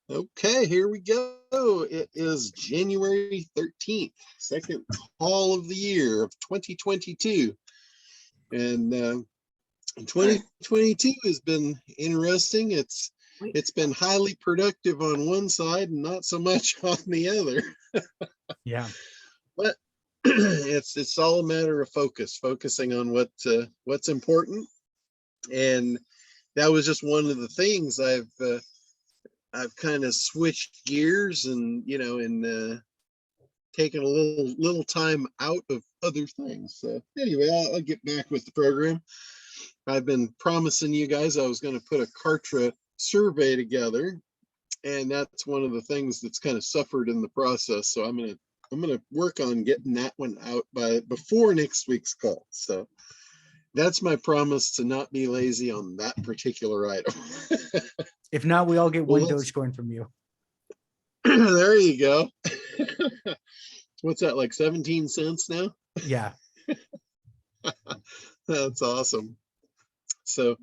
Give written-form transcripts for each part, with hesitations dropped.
Okay, here we go. It is January 13th, second call of the year of 2022. And 2022 has been interesting. It's been highly productive on one side and not so much on the other. Yeah. But it's all a matter of focusing on what's important. And that was just one of the things I've kind of switched gears and taken a little time out of other things. So anyway, I'll get back with the program. I've been promising you guys I was going to put a Kartra survey together, and that's one of the things that's kind of suffered in the process. So I'm gonna work on getting that one out before next week's call. So that's my promise, to not be lazy on that particular item. If not, we all get one Dogecoin from you. There you go. What's that, like 17 cents now? Yeah. That's awesome. So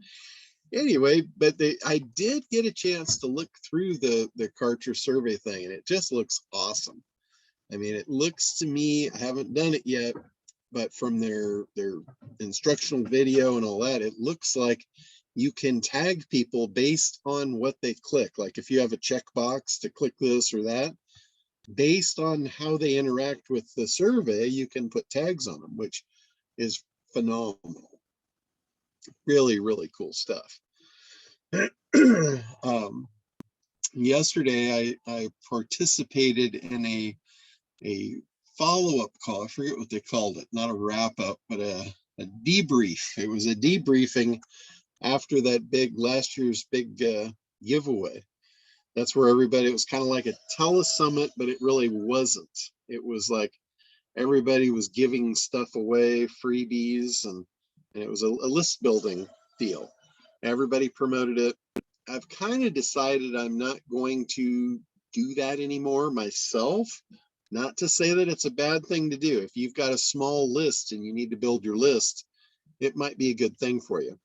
anyway, but I did get a chance to look through the Kartra survey thing, and it just looks awesome. I mean, it looks to me, I haven't done it yet, but from their instructional video and all that, it looks like you can tag people based on what they click. Like if you have a checkbox to click this or that, based on how they interact with the survey, you can put tags on them, which is phenomenal. Really, really cool stuff. Yesterday, I participated in a follow-up call. I forget what they called it, not a wrap-up, but a debrief. It was a debriefing after that last year's big giveaway. That's where everybody, it was kind of like a telesummit, but it really wasn't. It was like everybody was giving stuff away, freebies, and it was a list building deal. Everybody promoted it. I've kind of decided I'm not going to do that anymore myself. Not to say that it's a bad thing to do. If you've got a small list and you need to build your list, it might be a good thing for you.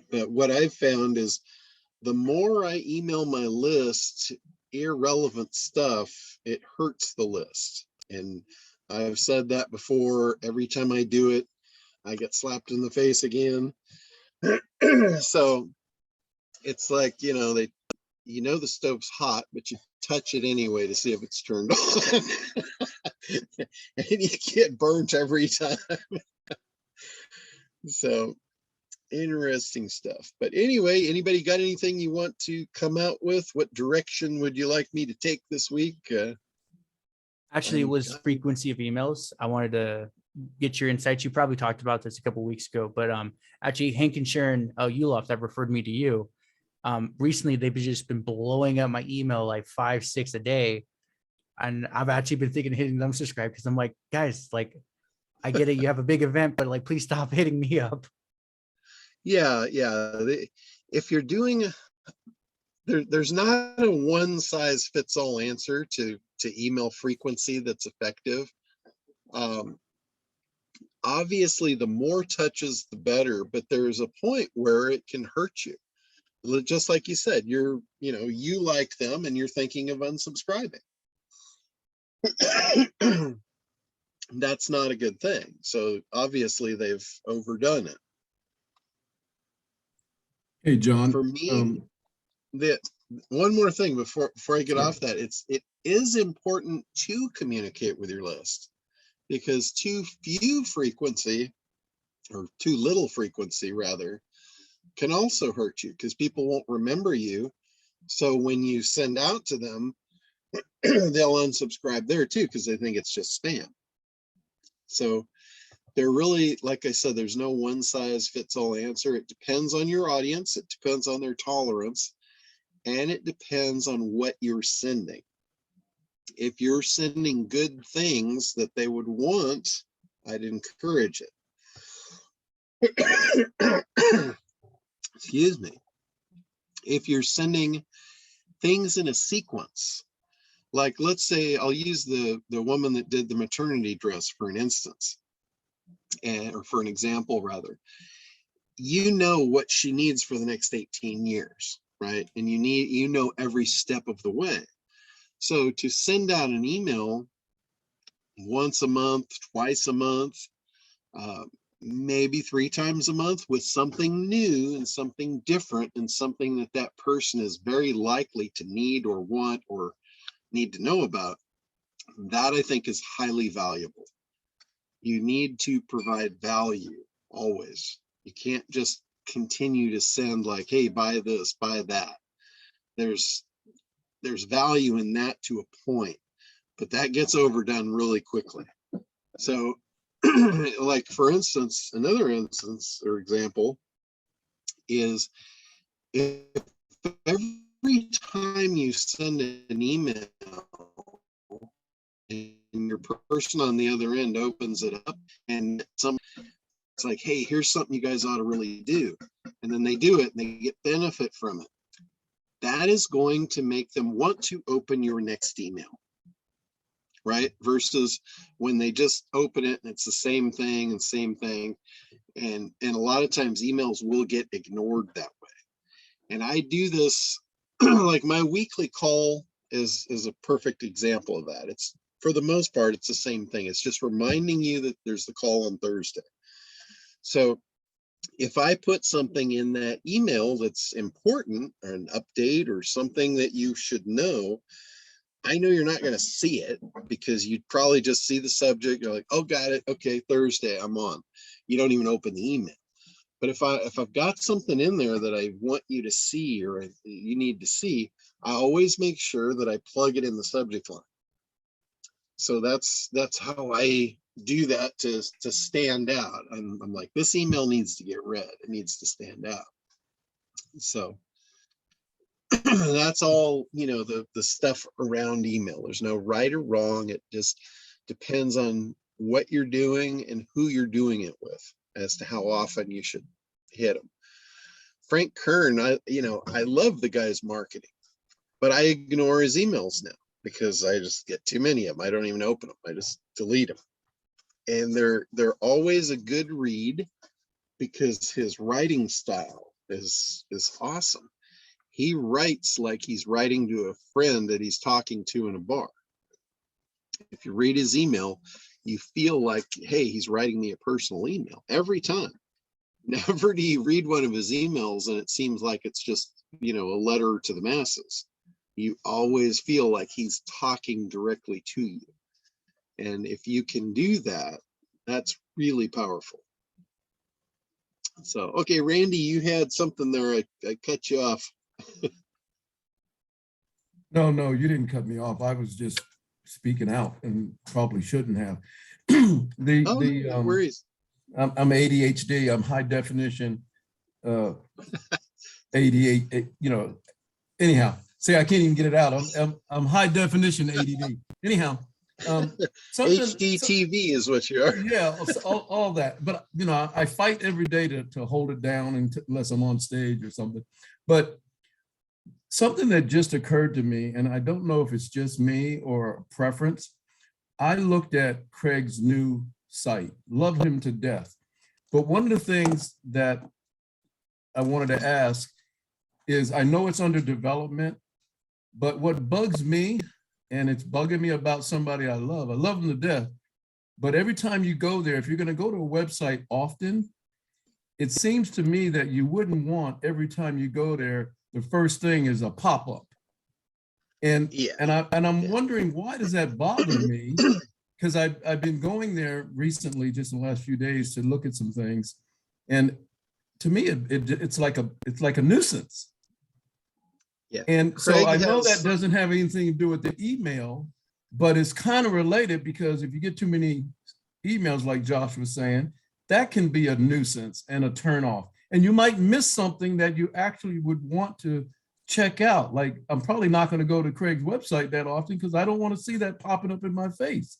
But what I've found is the more I email my list irrelevant stuff, it hurts the list. And I've said that before. Every time I do it, I get slapped in the face again. So it's like, the stove's hot, but you touch it anyway to see if it's turned on. And you get burnt every time. So interesting stuff. But anyway, anybody got anything you want to come out with? What direction would you like me to take this week? Actually, it was frequency of emails. I wanted to get your insights. You probably talked about this a couple of weeks ago, but actually Hank and Sharon Ulof that referred me to you. Recently, they've just been blowing up my email like 5, 6 a day. And I've actually been thinking of hitting them subscribe, because I'm like, guys, like, I get it. You have a big event, but like, please stop hitting me up. Yeah. If you're doing, there's not a one size fits all answer to email frequency that's effective. Obviously, the more touches, the better, but there's a point where it can hurt you. Just like you said, you like them and you're thinking of unsubscribing. That's not a good thing. So obviously they've overdone it. Hey, John. For me, one more thing before I get off that, it is important to communicate with your list, because too little frequency rather, can also hurt you, because people won't remember you. So when you send out to them, they'll unsubscribe there too, because they think it's just spam. So they're really, like I said, there's no one size fits all answer. It depends on your audience, it depends on their tolerance, and it depends on what you're sending. If you're sending good things that they would want, I'd encourage it. Excuse me. If you're sending things in a sequence, like let's say, I'll use the woman that did the maternity dress for an instance, or for an example rather. You know what she needs for the next 18 years. right? And you know every step of the way. So to send out an email once a month, twice a month, maybe 3 times a month with something new and something different and something that that person is very likely to need or want or need to know about, that I think is highly valuable. You need to provide value always. You can't just continue to send like, hey, buy this, buy that. There's value in that to a point, but that gets overdone really quickly. So like for instance, another instance or example is if every time you send an email and your person on the other end opens it up and it's like, hey, here's something you guys ought to really do. And then they do it and they get benefit from it. That is going to make them want to open your next email, right? Versus when they just open it and it's the same thing and same thing. And a lot of times emails will get ignored that way. And I do this, like my weekly call is a perfect example of that. It's, for the most part, it's the same thing. It's just reminding you that there's the call on Thursday. So if I put something in that email that's important or an update or something that you should know, I know you're not going to see it because you'd probably just see the subject. You're like, oh, got it. Okay, Thursday, I'm on. You don't even open the email. But if I've got something in there that I want you to see or you need to see, I always make sure that I plug it in the subject line. So that's how I do that to stand out. I'm like, this email needs to get read. It needs to stand out. So that's all, the stuff around email. There's no right or wrong. It just depends on what you're doing and who you're doing it with as to how often you should hit them. Frank Kern, I love the guy's marketing, but I ignore his emails now because I just get too many of them. I don't even open them. I just delete them. And they're always a good read because his writing style is awesome. He writes like he's writing to a friend that he's talking to in a bar. If you read his email, you feel like, hey, he's writing me a personal email every time. Never do you read one of his emails and it seems like it's just, a letter to the masses. You always feel like he's talking directly to you. And if you can do that, that's really powerful. So, okay, Randy, you had something there. I cut you off. No, you didn't cut me off. I was just speaking out and probably shouldn't have. No worries. I'm ADHD. I'm high definition, 88. Anyhow, see, I can't even get it out. I'm high definition ADD. Anyhow, HDTV is what you are. Yeah, all that. But I fight every day to hold it down unless I'm on stage or something. But something that just occurred to me, and I don't know if it's just me or preference. I looked at Craig's new site, love him to death. But one of the things that I wanted to ask is, I know it's under development, but what bugs me, and it's bugging me about somebody I love them to death, but every time you go there, if you're going to go to a website often, it seems to me that you wouldn't want every time you go there, the first thing is a pop-up. And I'm wondering, why does that bother me? Because I've been going there recently, just in the last few days, to look at some things, and to me, it's like a nuisance. Yeah. And so I know that doesn't have anything to do with the email, but it's kind of related, because if you get too many emails, like Josh was saying, that can be a nuisance and a turnoff. And you might miss something that you actually would want to check out. Like, I'm probably not going to go to Craig's website that often because I don't want to see that popping up in my face.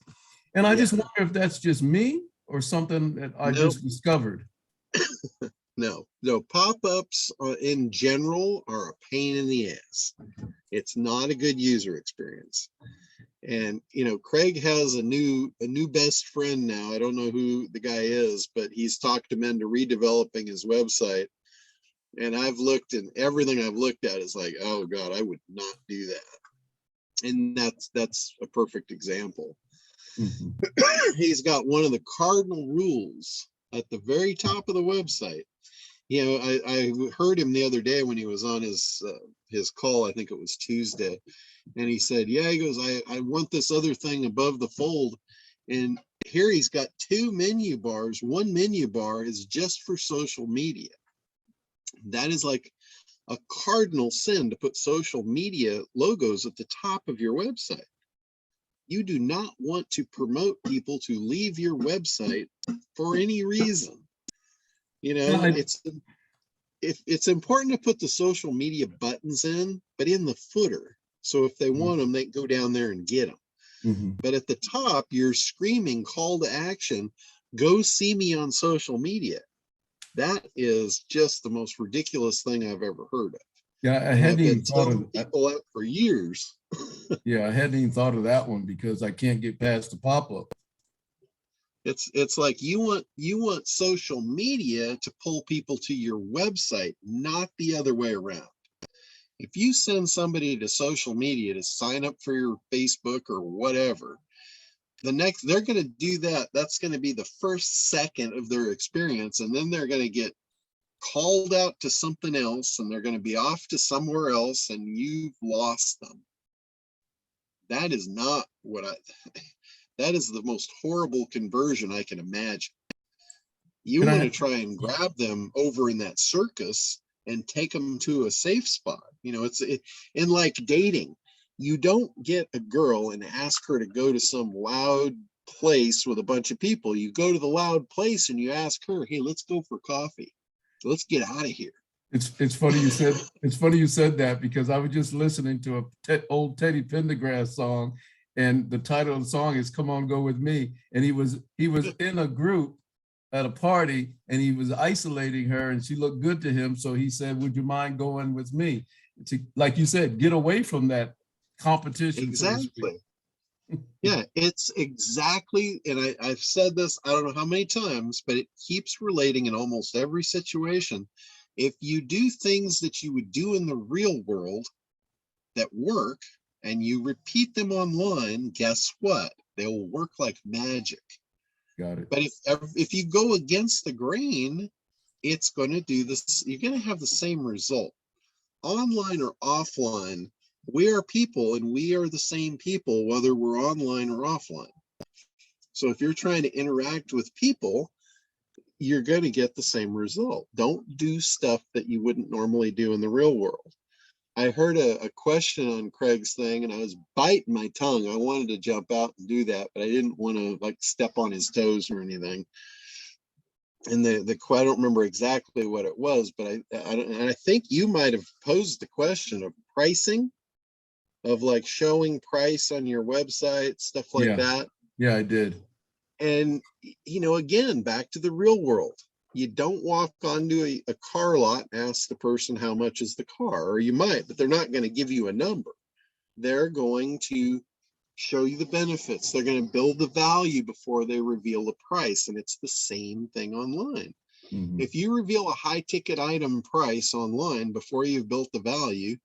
And I just wonder if that's just me or something that I just discovered. No, pop-ups in general are a pain in the ass. It's not a good user experience. And Craig has a new best friend now. I don't know who the guy is, but he's talked him into redeveloping his website. And I've looked, and everything I've looked at is like, oh God, I would not do that. And that's a perfect example. Mhm. He's got one of the cardinal rules at the very top of the website. You know, I heard him the other day when he was on his call. I think it was Tuesday, and he said, "Yeah," he goes, "I want this other thing above the fold." And here he's got two menu bars. One menu bar is just for social media. That is like a cardinal sin to put social media logos at the top of your website. You do not want to promote people to leave your website for any reason. You know, Yeah, it's important to put the social media buttons in, but in the footer. So if they want them, they can go down there and get them. Mhm. But at the top, you're screaming call to action, go see me on social media. That is just the most ridiculous thing I've ever heard of. Yeah, I And hadn't I've even been thought telling of that. people out for years. Yeah, I hadn't even thought of that one because I can't get past the pop-up. It's like you want social media to pull people to your website, not the other way around. If you send somebody to social media to sign up for your Facebook or whatever, they're going to do that. That's going to be the first second of their experience, and then they're going to get called out to something else, and they're going to be off to somewhere else, and you've lost them. That is not what that is the most horrible conversion I can imagine. You Can want to I? try and grab them over in that circus and take them to a safe spot. You know, in like dating, you don't get a girl and ask her to go to some loud place with a bunch of people. You go to the loud place and you ask her, hey, let's go for coffee. Let's get out of here. It's funny you said that because I was just listening to a old Teddy Pendergrass song, and the title of the song is "Come On Go With Me," and he was in a group at a party and he was isolating her, and she looked good to him, so he said, "Would you mind going with me?" To, like you said, get away from that competition. Exactly. Yeah, it's exactly, and I've said this, I don't know how many times, but it keeps relating in almost every situation. If you do things that you would do in the real world that work and you repeat them online, guess what? They'll work like magic. Got it. But if you go against the grain, it's going to do this. You're going to have the same result. Online or offline, we are people and we are the same people, whether we're online or offline. So if you're trying to interact with people, you're going to get the same result. Don't do stuff that you wouldn't normally do in the real world. I heard a question on Craig's thing and I was biting my tongue. I wanted to jump out and do that, but I didn't want to like step on his toes or anything. And I don't remember exactly what it was, but I think you might have posed the question of pricing, of like showing price on your website, stuff like that. Yeah, I did. And, you know, again, back to the real world. You don't walk onto a car lot and ask the person how much is the car, or you might, but they're not going to give you a number. They're going to show you the benefits. They're going to build the value before they reveal the price. And it's the same thing online. Mhm. If you reveal a high ticket item price online before you've built the value,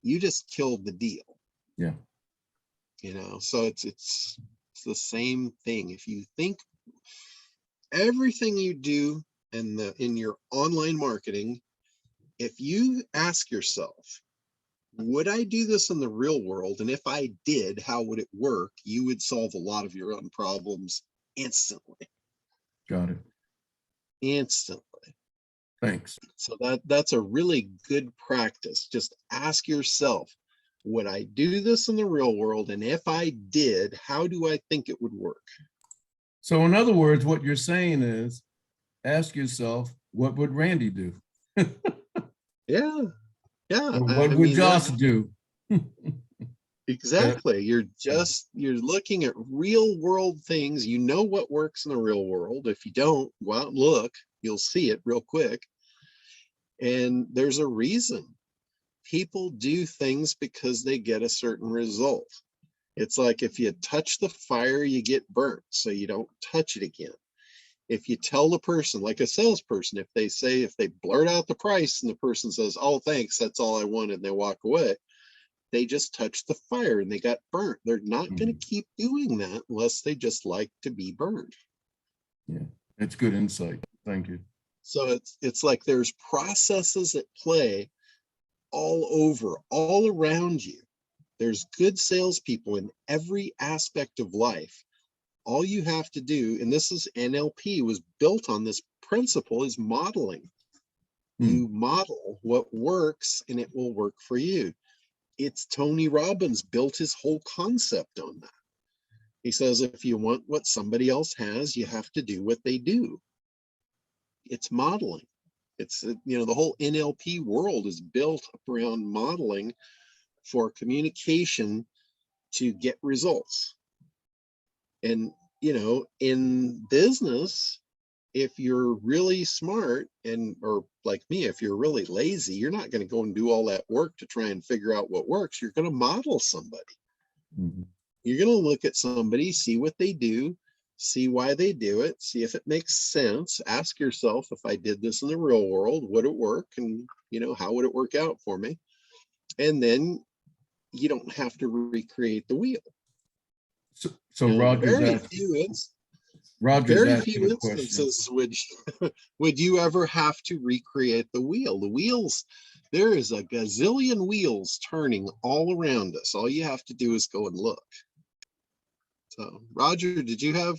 you just killed the deal. Yeah. You know, so it's the same thing. If you think everything you do in your online marketing, if you ask yourself, would I do this in the real world? And if I did, how would it work? You would solve a lot of your own problems instantly. Got it. Instantly. Thanks. So that's a really good practice. Just ask yourself, would I do this in the real world? And if I did, how do I think it would work? So in other words, what you're saying is, ask yourself, what would Randy do? Yeah. Or what would Josh do? Exactly. You're looking at real world things. You know what works in the real world. If you don't, go out and look, you'll see it real quick. And there's a reason. People do things because they get a certain result. It's like if you touch the fire, you get burnt, so you don't touch it again. If you tell the person, like a salesperson, if they blurt out the price and the person says, oh, thanks, that's all I wanted, and they walk away, they just touched the fire and they got burnt. They're not going to keep doing that unless they just like to be burned. Yeah, it's good insight. Thank you. So it's like there's processes at play all over, all around you. There's good salespeople in every aspect of life. All you have to do, and this is NLP, was built on this principle, is modeling. You model what works and it will work for you. It's Tony Robbins built his whole concept on that. He says, if you want what somebody else has, you have to do what they do. It's modeling. It's, the whole NLP world is built around modeling for communication to get results. And, in business, if you're really smart or like me, if you're really lazy, you're not going to go and do all that work to try and figure out what works. You're going to model somebody. You're going to look at somebody, see what they do, see why they do it, see if it makes sense. Ask yourself, if I did this in the real world, would it work? And, how would it work out for me? And then you don't have to recreate the wheel. So Roger's very asking few a question. instances would you ever have to recreate the wheel. The wheels, there is a gazillion wheels turning all around us. All you have to do is go and look. So, Roger, did you have?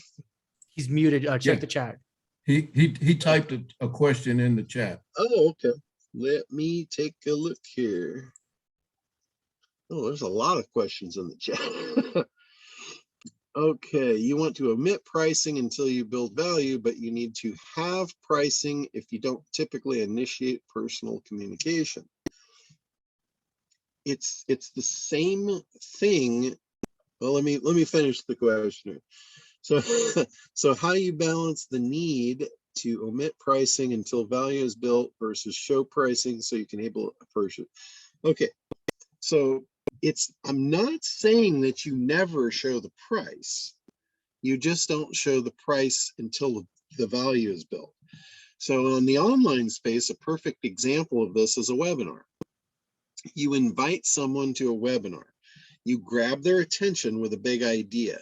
He's muted. Check Yeah. the chat. He typed a question in the chat. Oh, okay. Let me take a look here. Oh, there's a lot of questions in the chat. Okay, you want to omit pricing until you build value, but you need to have pricing if you don't typically initiate personal communication. It's the same thing. Well, let me finish the question. So how you balance the need to omit pricing until value is built versus show pricing so you can able a person. Okay, so I'm not saying that you never show the price. You just don't show the price until the value is built. So on the online space, a perfect example of this is a webinar. You invite someone to a webinar. You grab their attention with a big idea.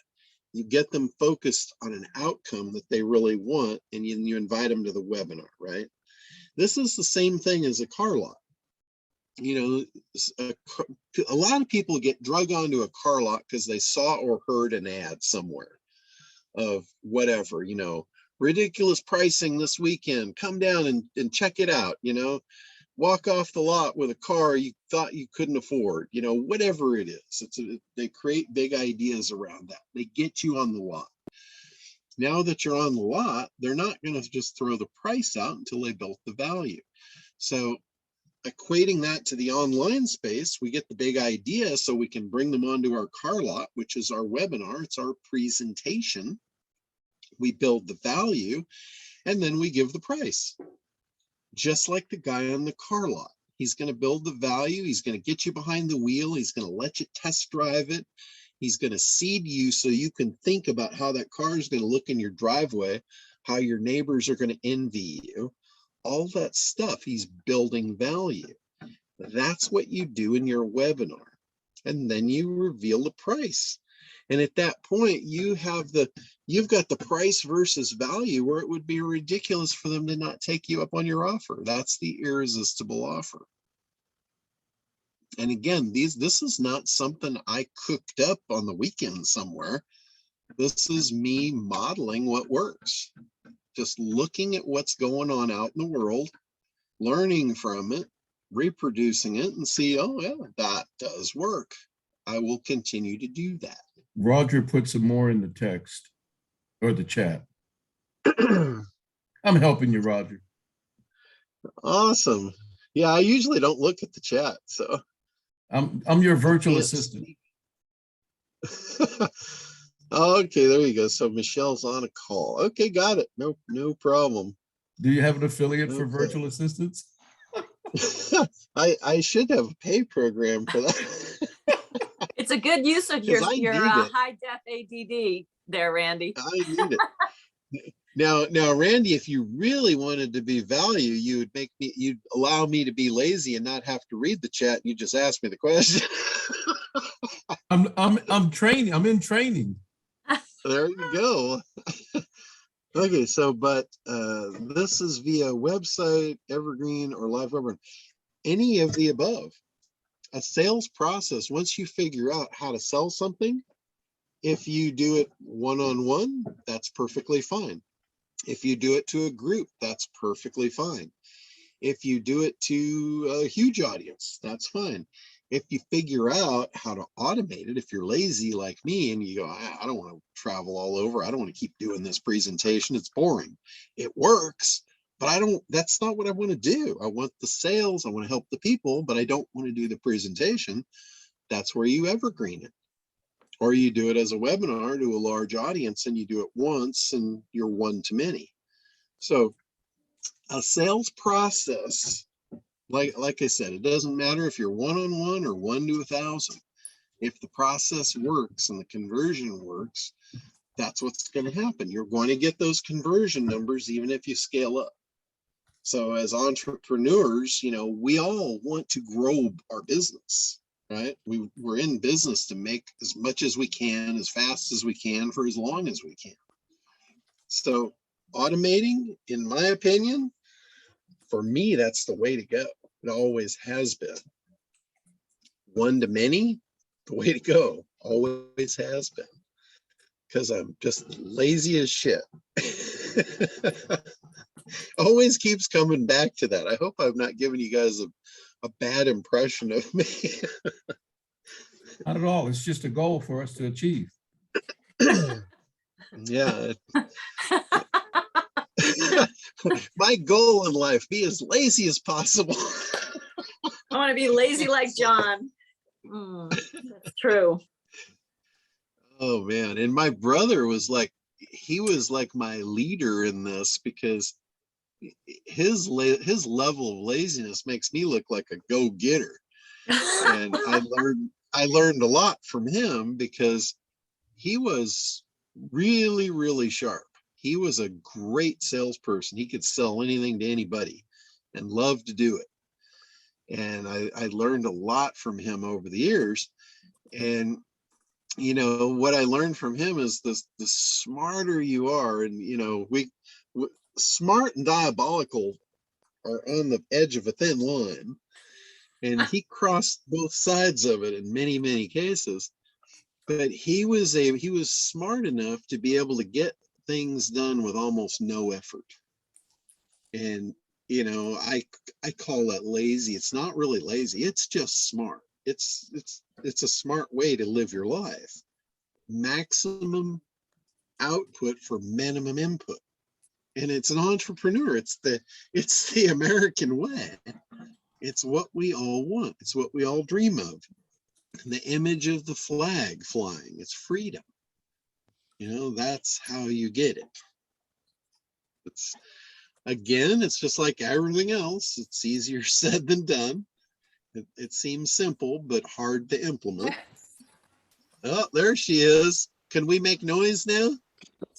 You get them focused on an outcome that they really want, and you invite them to the webinar, right? This is the same thing as a car lot. A lot of people get drug onto a car lot because they saw or heard an ad somewhere of whatever, ridiculous pricing this weekend. Come down and check it out, walk off the lot with a car you thought you couldn't afford, whatever it is. They create big ideas around that. They get you on the lot. Now that you're on the lot, they're not going to just throw the price out until they built the value. So equating that to the online space, we get the big idea so we can bring them onto our car lot, which is our webinar. It's our presentation. We build the value, and then we give the price. Just like the guy on the car lot. He's going to build the value. He's going to get you behind the wheel. He's going to let you test drive it. He's going to seed you so you can think about how that car is going to look in your driveway, how your neighbors are going to envy you. All that stuff, he's building value. That's what you do in your webinar. And then you reveal the price. And at that point, you've got the price versus value where it would be ridiculous for them to not take you up on your offer. That's the irresistible offer. And again, this is not something I cooked up on the weekend somewhere. This is me modeling what works. Just looking at what's going on out in the world, learning from it, reproducing it, and see, oh, yeah, that does work. I will continue to do that. Roger put some more in the text or the chat. I'm helping you, Roger. Awesome. Yeah, I usually don't look at the chat, so I'm your virtual assistant. Okay, there you go. So Michelle's on a call. Okay, got it. No problem. Do you have an affiliate for virtual assistants? I should have a pay program for that. It's a good use of your I your need it. high def ADD there, Randy. I need it. Now, Randy, if you really wanted to be value, you'd allow me to be lazy and not have to read the chat. You just ask me the question. I'm training. I'm in training. There you go. Okay, so but this is via website, evergreen, or live webinar. Any of the above. A sales process, once you figure out how to sell something, if you do it one-on-one, that's perfectly fine. If you do it to a group, that's perfectly fine. If you do it to a huge audience, that's fine. If you figure out how to automate it, if you're lazy like me and you go, I don't want to travel all over, I don't want to keep doing this presentation, it's boring. It works, but that's not what I want to do. I want the sales, I want to help the people, but I don't want to do the presentation. That's where you evergreen it. Or you do it as a webinar to a large audience and you do it once and you're one to many. So a sales process, like I said, it doesn't matter if you're one-on-one or 1 to 1,000. If the process works and the conversion works, that's what's going to happen. You're going to get those conversion numbers even if you scale up. So as entrepreneurs, we all want to grow our business, right? We're in business to make as much as we can, as fast as we can, for as long as we can. So automating, in my opinion, for me, that's the way to go. It always has been. One to many, the way to go, always has been. Because I'm just lazy as shit. Always keeps coming back to that. I hope I've not given you guys a bad impression of me. Not at all. It's just a goal for us to achieve. Yeah. My goal in life, be as lazy as possible. I want to be lazy like John. That's true. Oh man. And my brother was like, he was like my leader in this because his level of laziness makes me look like a go-getter. And I learned a lot from him because he was really, really sharp. He was a great salesperson. He could sell anything to anybody and loved to do it. And I learned a lot from him over the years. And what I learned from him is the smarter you are, and smart and diabolical are on the edge of a thin line. And he crossed both sides of it in many, many cases. But he was smart enough to be able to get things done with almost no effort. And I call that lazy. It's not really lazy, it's just smart. It's a smart way to live your life. Maximum output for minimum input. And it's an entrepreneur. It's the American way. It's what we all want. It's what we all dream of. And the image of the flag flying, it's freedom. That's how you get it. It's just like everything else. It's easier said than done. It seems simple, but hard to implement. Oh, there she is. Can we make noise now?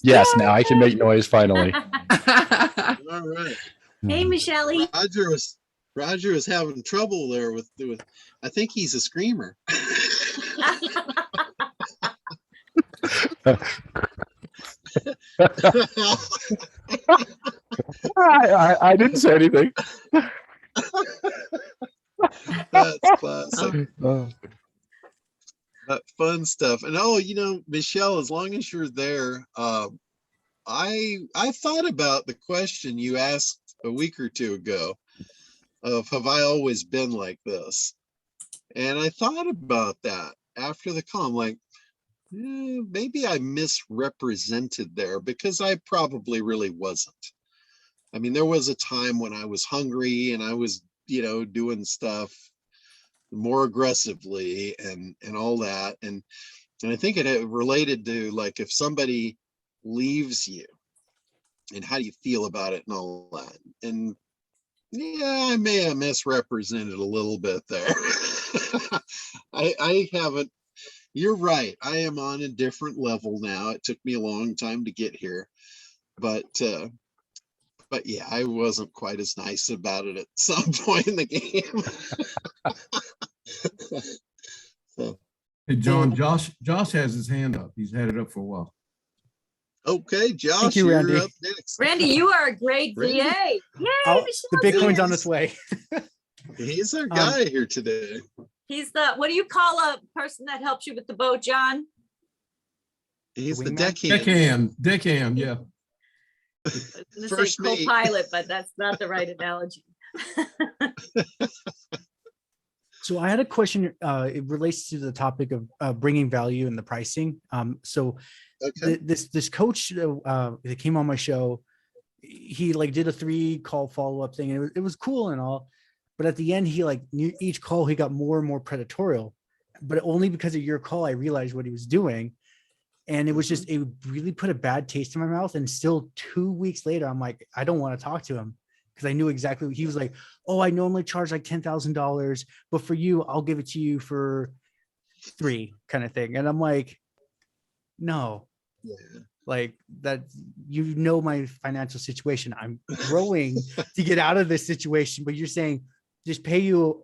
Yes, now I can make noise finally. All right. Hey, Michelle. Roger was having trouble there with I think he's a screamer. I didn't say anything. That's classic. Fun stuff. And Michelle, as long as you're there, I thought about the question you asked a week or two ago of have I always been like this? And I thought about that after the call. I'm like, maybe I misrepresented there because I probably really wasn't. I mean, there was a time when I was hungry and I was, doing stuff more aggressively and all that. And I think it related to like if somebody leaves you and how do you feel about it and all that. And yeah, I may have misrepresented a little bit there. I haven't. You're right. I am on a different level now. It took me a long time to get here. but yeah, I wasn't quite as nice about it at some point in the game. So, Hey, John, Josh has his hand up. He's had it up for a while. okay, Josh, you, you're Randy. up next. Randy, you are a great Randy? VA. Yay, Oh, the Michelle's Bitcoin's here. on its way. He's our guy here today. He's the, what do you call a person that helps you with the boat, John? He's the wingman? deckhand. Yeah. I was gonna First say mate. co-pilot, but that's not the right analogy. So I had a question. It relates to the topic of bringing value in the pricing. So Okay. this coach that came on my show, he like did a 3-call follow-up thing, and it was cool and all, but at the end he like each call he got more and more predatorial, but only because of your call I realized what he was doing, and it was just it really put a bad taste in my mouth. And still 2 weeks later I'm like, I don't want to talk to him, because I knew exactly what he was like. Oh, I normally charge like $10,000, but for you I'll give it to you for 3, kind of thing. And I'm like, no. Yeah. Like that, you know, my financial situation, I'm growing to get out of this situation, but you're saying just pay you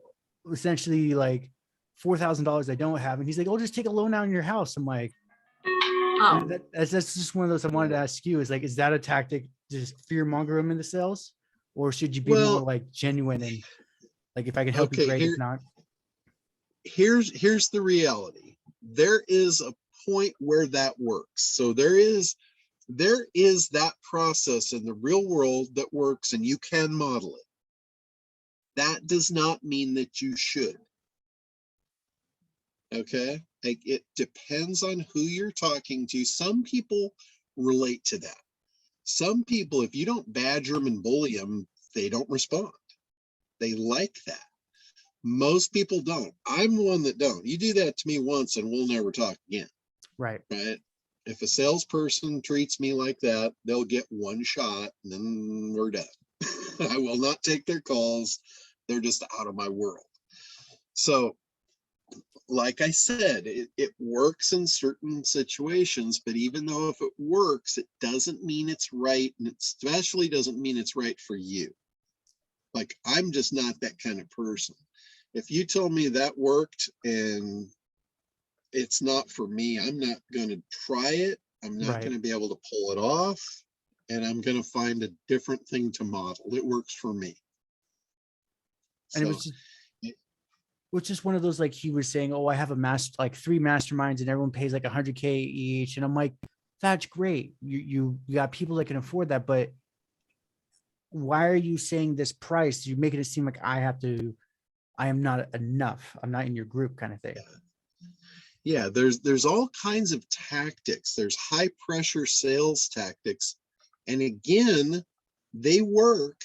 essentially like $4,000 I don't have. And he's like, oh, just take a loan out on your house. I'm like, Oh, that's just one of those I wanted to ask you, is like, is that a tactic to just fear monger them into sales, or should you be more Well, like genuine and like, if I can help you, okay, great. If not, here's the reality. There is a point where that works. So there is that process in the real world that works, and you can model it. That does not mean that you should. Okay, like it depends on who you're talking to. Some people relate to that. Some people, if you don't badger them and bully them, they don't respond. They like that. Most people don't. I'm one that don't. You do that to me once and we'll never talk again. right. Right? If a salesperson treats me like that, they'll get one shot and then we're done. I will not take their calls. They're just out of my world. So, like I said, it works in certain situations, but even though if it works, it doesn't mean it's right. And it especially doesn't mean it's right for you. Like, I'm just not that kind of person. If you tell me that worked and it's not for me, I'm not going to try it. I'm not Right. going to be able to pull it off. And I'm going to find a different thing to model. It works for me. And it was just one of those, like he was saying, oh, I have like 3 masterminds and everyone pays like 100K each. And I'm like, that's great. You got people that can afford that, but why are you saying this price? You're making it seem like I am not enough. I'm not in your group, kind of thing. Yeah, there's all kinds of tactics. There's high pressure sales tactics. And again, they work.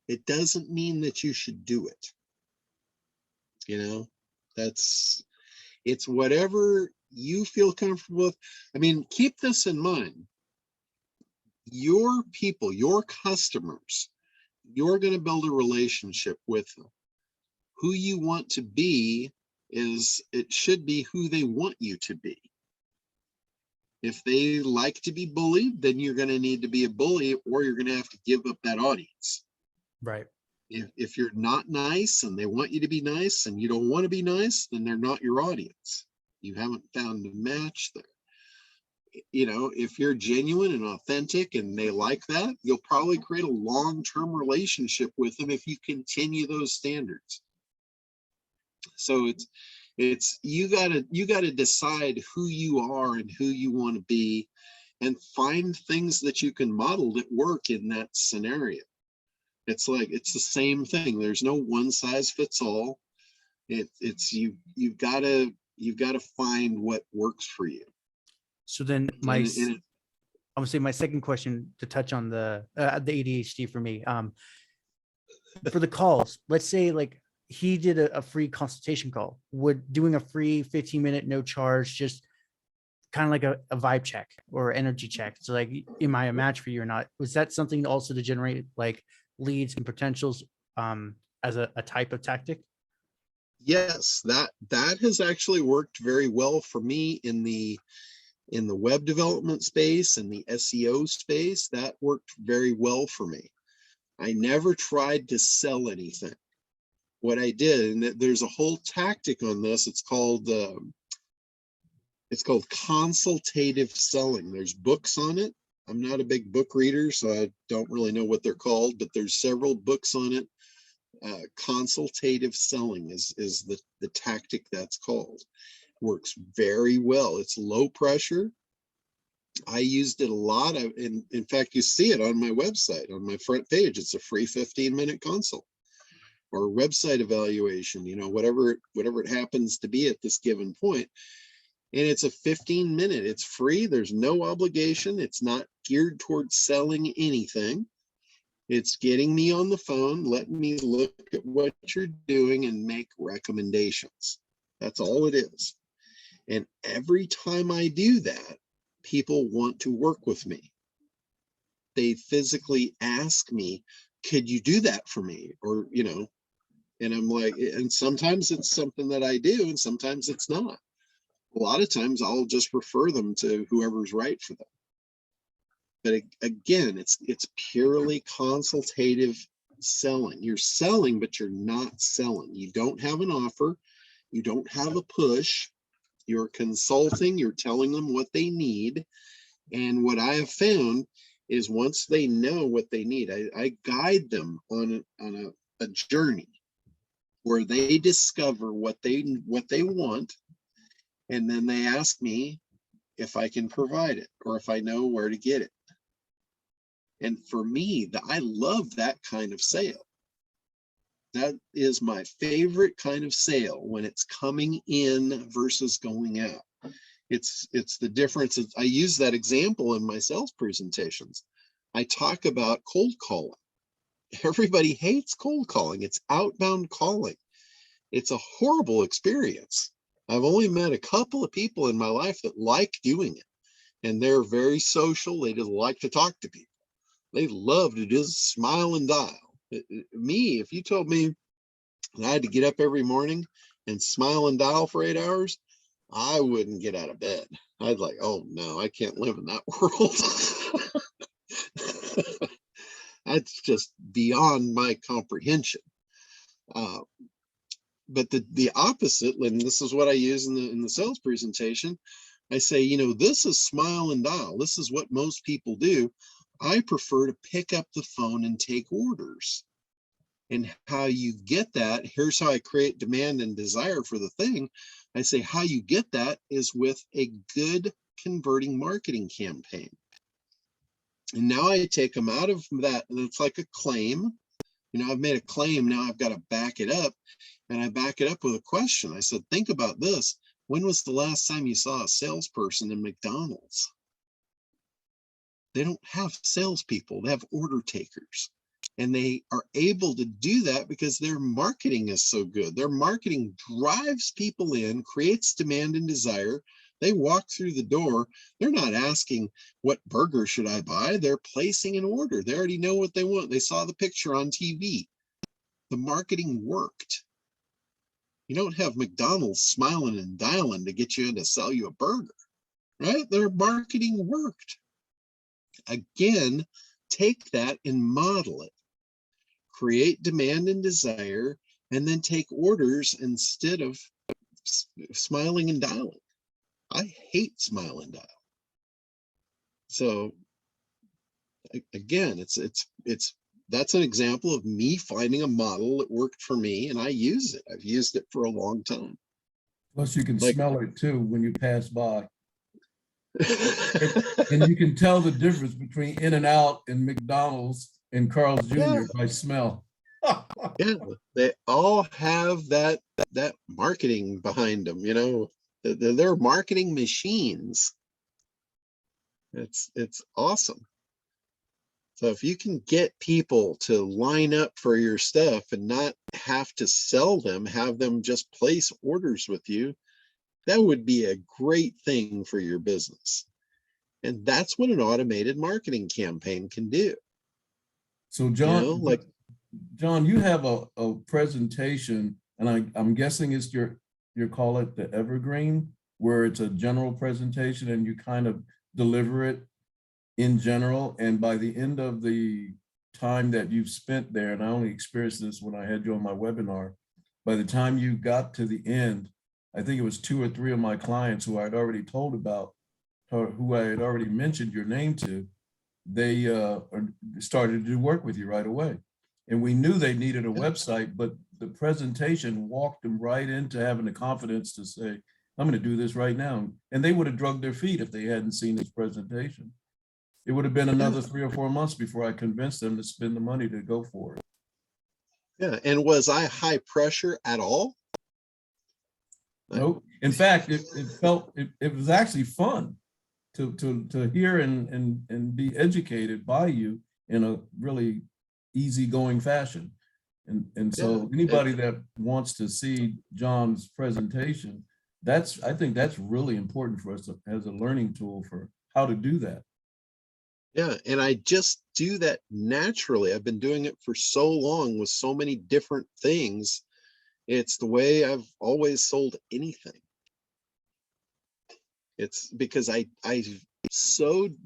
It doesn't mean that you should do it. You know, it's whatever you feel comfortable with. I mean, keep this in mind. Your people, your customers, you're going to build a relationship with them. Who you want to be it should be who they want you to be. If they like to be bullied, then you're going to need to be a bully, or you're going to have to give up that audience. Right. If you're not nice and they want you to be nice and you don't want to be nice, then they're not your audience. You haven't found a match there. You know, if you're genuine and authentic and they like that, you'll probably create a long-term relationship with them if you continue those standards. So it's you gotta decide who you are and who you want to be, and find things that you can model that work in that scenario. It's the same thing. There's no one size fits all. You've got to find what works for you. So then I would say my second question, to touch on the ADHD for me, for the calls, let's say like he did a free consultation call, doing a free 15-minute, no charge, just kind of like a vibe check or energy check. So like, am I a match for you or not? Was that something also to generate like leads and potentials as a type of tactic? Yes, that has actually worked very well for me in in the web development space and the SEO space, that worked very well for me. I never tried to sell anything. What I did, and there's a whole tactic on this, it's called consultative selling. There's books on it. I'm not a big book reader, so I don't really know what they're called, but there's several books on it. Consultative selling is the tactic that's called. Works very well. It's low pressure. I used it a lot. In fact, you see it on my website, on my front page. It's a free 15-minute consult or website evaluation, you know, whatever it happens to be at this given point. And it's a 15-minute, it's free. There's no obligation. It's not geared towards selling anything. It's getting me on the phone, letting me look at what you're doing and make recommendations. That's all it is. And every time I do that, people want to work with me. They physically ask me, could you do that for me? Or, you know, and I'm like, and sometimes it's something that I do, and sometimes it's not. A lot of times I'll just refer them to whoever's right for them. But again, it's purely consultative selling. You're selling, but you're not selling. You don't have an offer. You don't have a push. You're consulting. You're telling them what they need. And what I have found is once they know what they need, I guide them on a journey where they discover what they want. And then they ask me if I can provide it or if I know where to get it. And for me, I love that kind of sale. That is my favorite kind of sale, when it's coming in versus going out. It's the difference. I use that example in my sales presentations. I talk about cold calling. Everybody hates cold calling. It's outbound calling. It's a horrible experience. I've only met a couple of people in my life that like doing it, and they're very social. They just like to talk to people. They love to just smile and dial. Me, if you told me that I had to get up every morning and smile and dial for 8 hours, I wouldn't get out of bed. I'd like, oh no, I can't live in that world. That's just beyond my comprehension. But the opposite, and this is what I use in the sales presentation, I say, you know, this is smile and dial. This is what most people do. I prefer to pick up the phone and take orders. And how you get that, here's how I create demand and desire for the thing. I say how you get that is with a good converting marketing campaign. And now I take them out of that, and it's like a claim. You know, I've made a claim, now I've got to back it up. And I back it up with a question. I said, think about this. When was the last time you saw a salesperson in McDonald's? They don't have salespeople, they have order takers. And they are able to do that because their marketing is so good. Their marketing drives people in, creates demand and desire. They walk through the door. They're not asking, what burger should I buy? They're placing an order. They already know what they want. They saw the picture on TV. The marketing worked. You don't have McDonald's smiling and dialing to get you in to sell you a burger, right? Their marketing worked. Again, take that and model it. Create demand and desire, and then take orders instead of smiling and dialing. I hate smile and dial. So again, that's an example of me finding a model that worked for me, and I use it. I've used it for a long time. Plus you can smell it too when you pass by. And you can tell the difference between In-N-Out and McDonald's and Carl's Jr. by smell. Yeah, they all have that marketing behind them, you know. They're marketing machines. It's awesome. So if you can get people to line up for your stuff and not have to sell them, have them just place orders with you, that would be a great thing for your business. And that's what an automated marketing campaign can do. So John, You know, like, John, you have a presentation, and I'm guessing it's your call it the Evergreen where it's a general presentation and you kind of deliver it in general. And by the end of the time that you've spent there, and I only experienced this when I had you on my webinar, by the time you got to the end, I think it was 2 or 3 of my clients who I had already told about, or who I had already mentioned your name to, they started to do work with you right away. And we knew they needed a website, but the presentation walked them right into having the confidence to say, I'm going to do this right now. And they would have drugged their feet if they hadn't seen this presentation. It would have been another 3 or 4 months before I convinced them to spend the money to go for it. Yeah. And was I high pressure at all? Nope. In fact, it was actually fun to hear and be educated by you in a really easygoing fashion. And so anybody that wants to see John's presentation, I think that's really important for us as a learning tool for how to do that. Yeah, and I just do that naturally. I've been doing it for so long with so many different things. It's the way I've always sold anything. It's because that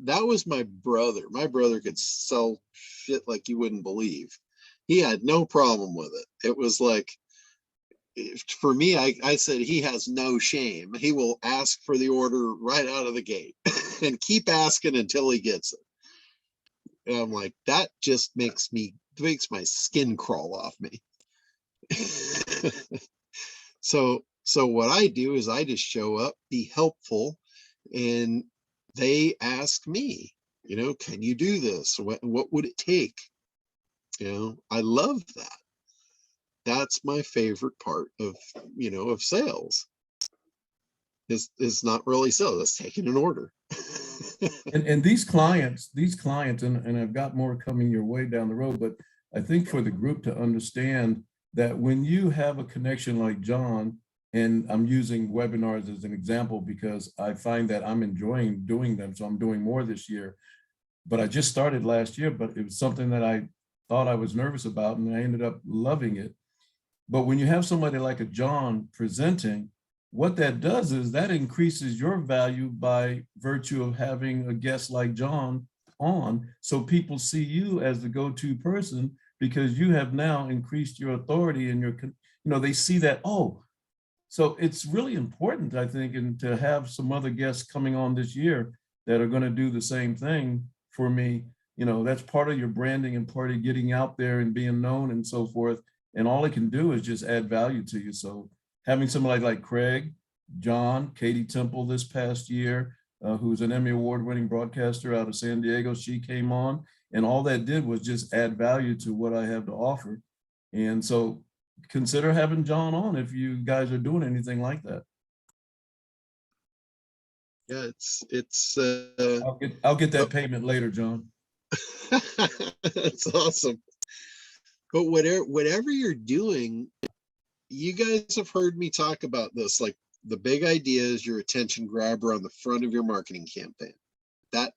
was my brother. My brother could sell shit like you wouldn't believe. He had no problem with it. It was like, for me, I said he has no shame. He will ask for the order right out of the gate and keep asking until he gets it. And I'm like, that just makes my skin crawl off me. So what I do is I just show up, be helpful, and they ask me, can you do this? What would it take? I love that. That's my favorite part of sales. Is not really sales, it's taking an order. And these clients, and I've got more coming your way down the road, but I think for the group to understand that when you have a connection like John, and I'm using webinars as an example because I find that I'm enjoying doing them, so I'm doing more this year. But I just started last year, but it was something that I thought I was nervous about, and I ended up loving it. But when you have somebody like a John presenting, what that does is that increases your value by virtue of having a guest like John on. So people see you as the go-to person because you have now increased your authority and they see that, oh, so it's really important, I think, and to have some other guests coming on this year that are going to do the same thing for me. That's part of your branding and part of getting out there and being known and so forth. And all it can do is just add value to you. So having somebody like Craig, John, Katie Temple this past year, who's an Emmy Award-winning broadcaster out of San Diego, she came on, and all that did was just add value to what I have to offer. And so consider having John on if you guys are doing anything like that. Yeah, it's I'll get that payment later, John. That's awesome. But whatever you're doing, you guys have heard me talk about this. Like, the big idea is your attention grabber on the front of your marketing campaign. That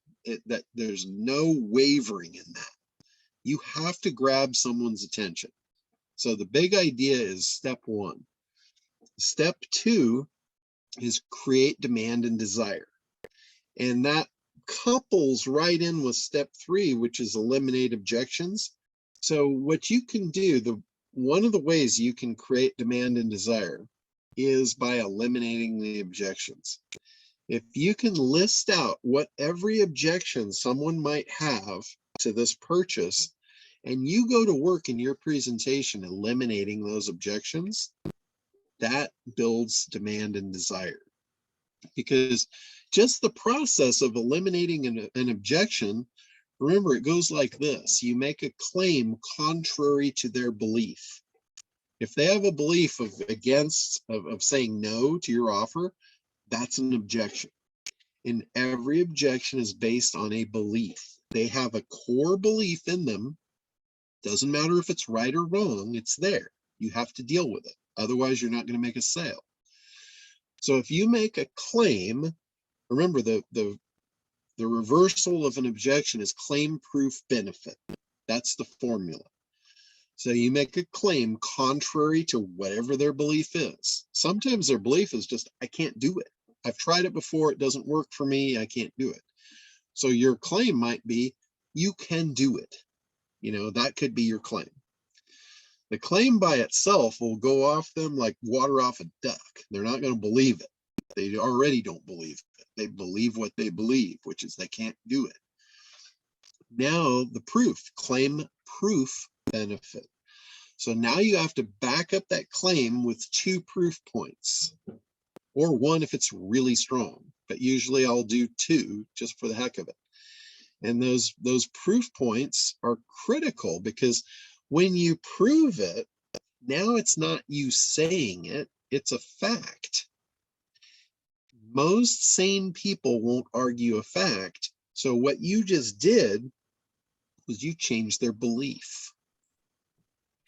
there's no wavering in that. You have to grab someone's attention. So the big idea is step 1. Step 2 is create demand and desire. And that couples right in with step 3, which is eliminate objections. So what you can do, one of the ways you can create demand and desire is by eliminating the objections. If you can list out what every objection someone might have to this purchase, and you go to work in your presentation eliminating those objections, that builds demand and desire. Because just the process of eliminating an objection, remember, it goes like this. You make a claim contrary to their belief. If they have a belief of saying no to your offer, that's an objection. And every objection is based on a belief. They have a core belief in them. Doesn't matter if it's right or wrong, it's there. You have to deal with it. Otherwise, you're not going to make a sale. So if you make a claim, remember the reversal of an objection is claim proof benefit. That's the formula. So you make a claim contrary to whatever their belief is. Sometimes their belief is just, I can't do it. I've tried it before. It doesn't work for me. I can't do it. So your claim might be, you can do it. You know, that could be your claim. The claim by itself will go off them like water off a duck. They're not going to believe it. They already don't believe it. They believe what they believe, which is they can't do it. Now the proof, claim proof benefit. So now you have to back up that claim with 2 proof points, or 1 if it's really strong, but usually I'll do 2 just for the heck of it. And those proof points are critical, because when you prove it, now it's not you saying it, it's a fact. Most sane people won't argue a fact. So what you just did was you changed their belief.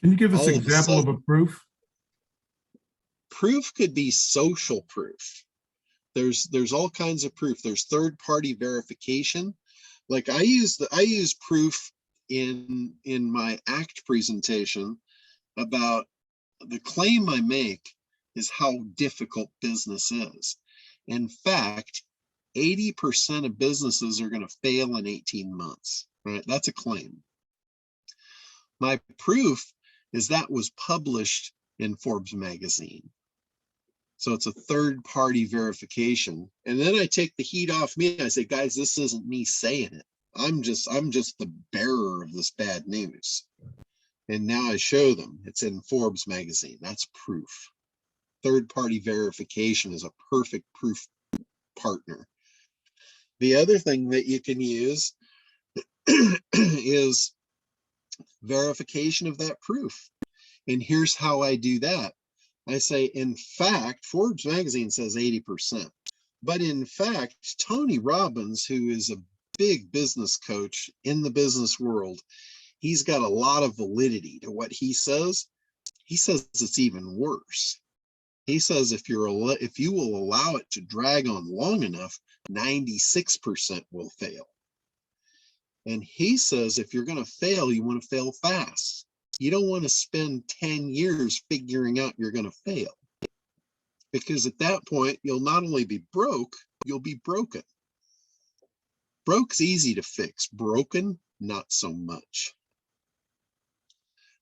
Can you give us All an of a example of a sudden, proof? proof could be social proof. There's all kinds of proof. There's third-party verification. Like I use proof in my ACT presentation about the claim I make is how difficult business is. In fact, 80% of businesses are going to fail in 18 months, right? That's a claim. My proof is that was published in Forbes magazine. So it's a third-party verification. And then I take the heat off me. I say, guys, this isn't me saying it. I'm just the bearer of this bad news. And now I show them it's in Forbes magazine. That's proof. Third-party verification is a perfect proof partner. The other thing that you can use is verification of that proof. And here's how I do that. I say, in fact, Forbes magazine says 80%. But in fact, Tony Robbins, who is a big business coach in the business world, he's got a lot of validity to what he says. He says it's even worse. He says if you will allow it to drag on long enough, 96% will fail. And he says if you're going to fail, you want to fail fast. You don't want to spend 10 years figuring out you're going to fail. Because at that point, you'll not only be broke, you'll be broken. Broke's easy to fix. Broken, not so much.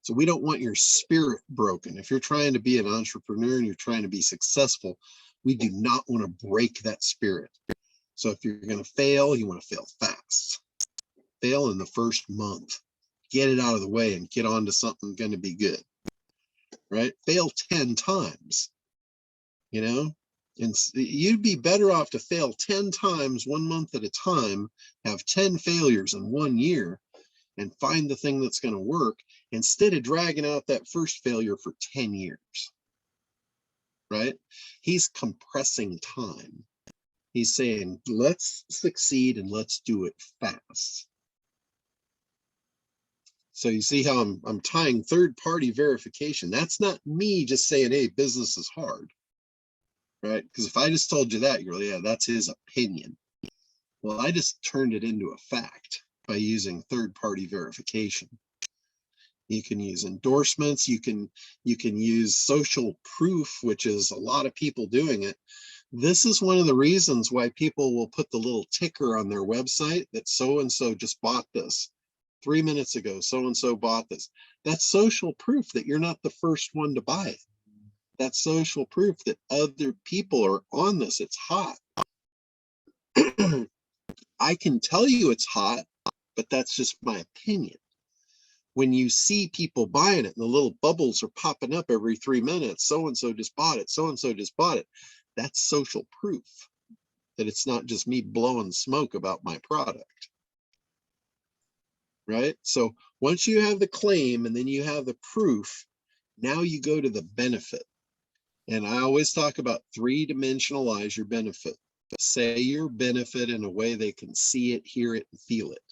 So we don't want your spirit broken. If you're trying to be an entrepreneur and you're trying to be successful, we do not want to break that spirit. So if you're going to fail, you want to fail fast. Fail in the first month. Get it out of the way and get on to something going to be good. Right? Fail 10 times. You know? And you'd be better off to fail 10 times 1 month at a time, have 10 failures in 1 year, and find the thing that's going to work, instead of dragging out that first failure for 10 years, right? He's compressing time. He's saying, let's succeed and let's do it fast. So you see how I'm tying third-party verification. That's not me just saying, hey, business is hard, right? Because if I just told you that, you're like, yeah, that's his opinion. Well, I just turned it into a fact by using third-party verification. You can use endorsements. You can use social proof, which is a lot of people doing it. This is one of the reasons why people will put the little ticker on their website that so-and-so just bought this. 3 minutes ago, so-and-so bought this. That's social proof that you're not the first one to buy it. That's social proof that other people are on this. It's hot. I can tell you it's hot, but that's just my opinion. When you see people buying it and the little bubbles are popping up every 3 minutes, so-and-so just bought it, so-and-so just bought it, that's social proof that it's not just me blowing smoke about my product. Right? So once you have the claim and then you have the proof, now you go to the benefit. And I always talk about 3-dimensionalize your benefit. Say your benefit in a way they can see it, hear it, and feel it.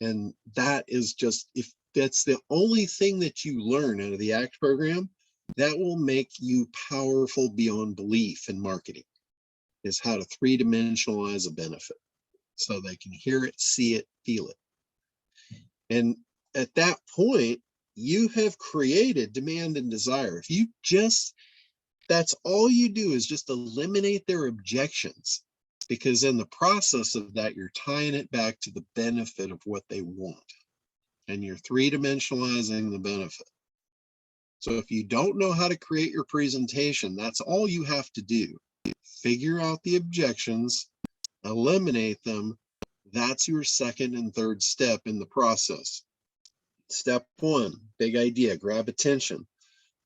And that is just, if that's the only thing that you learn out of the ACT program, that will make you powerful beyond belief in marketing, is how to 3-dimensionalize a benefit so they can hear it, see it, feel it. And at that point, you have created demand and desire. If you just that's all you do is just eliminate their objections, because in the process of that, you're tying it back to the benefit of what they want, and you're three-dimensionalizing the benefit. So if you don't know how to create your presentation, that's all you have to do. Figure out the objections, eliminate them. That's your second and third step in the process. Step 1, big idea, grab attention.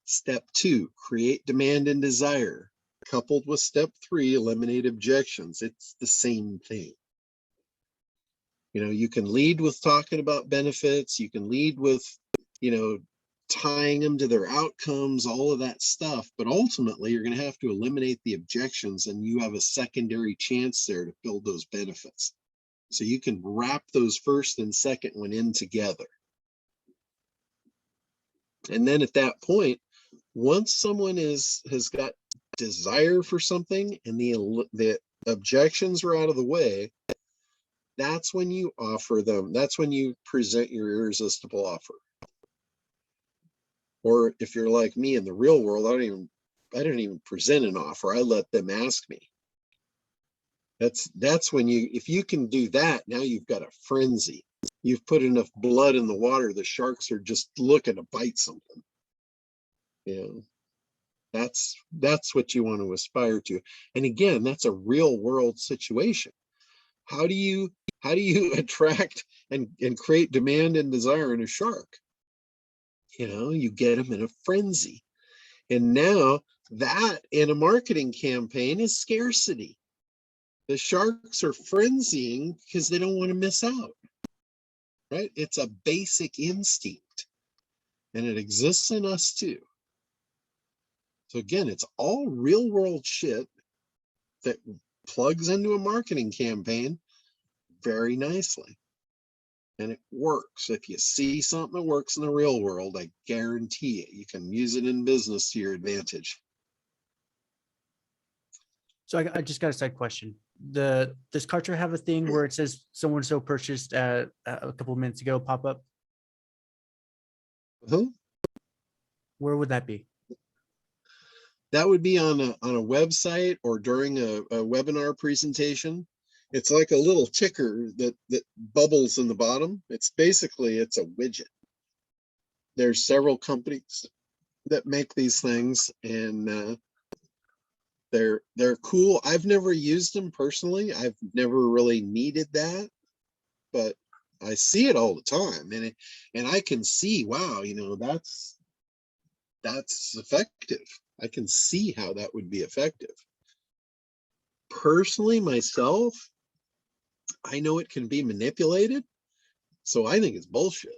Step 2, create demand and desire. Coupled with step 3, eliminate objections. It's the same thing. You know, you can lead with talking about benefits. You can lead with, you know, tying them to their outcomes, all of that stuff. But ultimately, you're going to have to eliminate the objections, and you have a secondary chance there to build those benefits. So you can wrap those first and second one in together. And then at that point, once someone has got desire for something and the objections are out of the way, that's when you offer them. That's when you present your irresistible offer. Or if you're like me in the real world, I don't even present an offer. I let them ask me. That's when if you can do that, now you've got a frenzy. You've put enough blood in the water, the sharks are just looking to bite something. You know, that's what you want to aspire to. And again, that's a real world situation. How do you attract and create demand and desire in a shark? You know, you get them in a frenzy. And now that in a marketing campaign is scarcity. The sharks are frenzying because they don't want to miss out, right? It's a basic instinct, and it exists in us too. So again, it's all real world shit that plugs into a marketing campaign very nicely. And it works. If you see something that works in the real world, I guarantee it, you can use it in business to your advantage. So I just got a side question. Does Kartra have a thing where it says someone so purchased a couple of minutes ago pop up? Where would that be? That would be on a website or during a webinar presentation. It's like a little ticker that bubbles in the bottom. It's a widget. There's several companies that make these things, and they're cool. I've never used them personally. I've never really needed that, but I see it all the time, and I can see, wow, you know, that's effective. I can see how that would be effective. Personally, myself, I know it can be manipulated, so I think it's bullshit.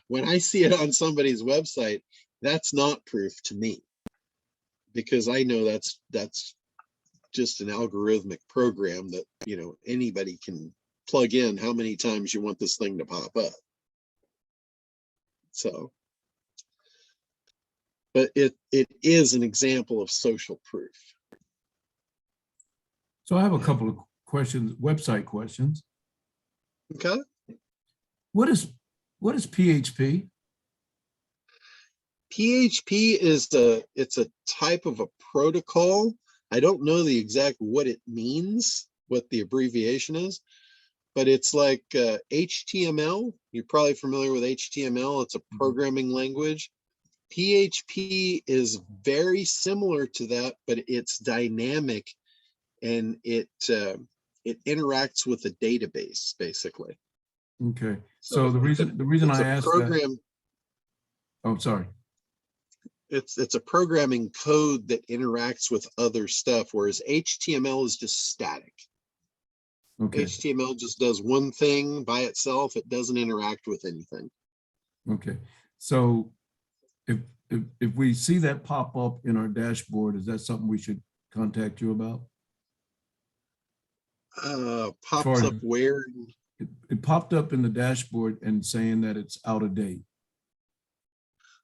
When I see it on somebody's website, that's not proof to me, because I know that's just an algorithmic program that, you know, anybody can plug in how many times you want this thing to pop up. So, but it is an example of social proof. So I have a couple of questions, website questions. Okay. What is PHP? PHP is it's a type of a protocol. I don't know the exact what it means, what the abbreviation is, but it's like HTML. You're probably familiar with HTML. It's a programming language. PHP is very similar to that, but it's dynamic, and it interacts with a database basically. Okay. So the reason I asked that. Oh, sorry. It's a programming code that interacts with other stuff, whereas HTML is just static. Okay. HTML just does one thing by itself. It doesn't interact with anything. Okay. So if we see that pop up in our dashboard, is that something we should contact you about? Pops up where? It popped up in the dashboard and saying that it's out of date.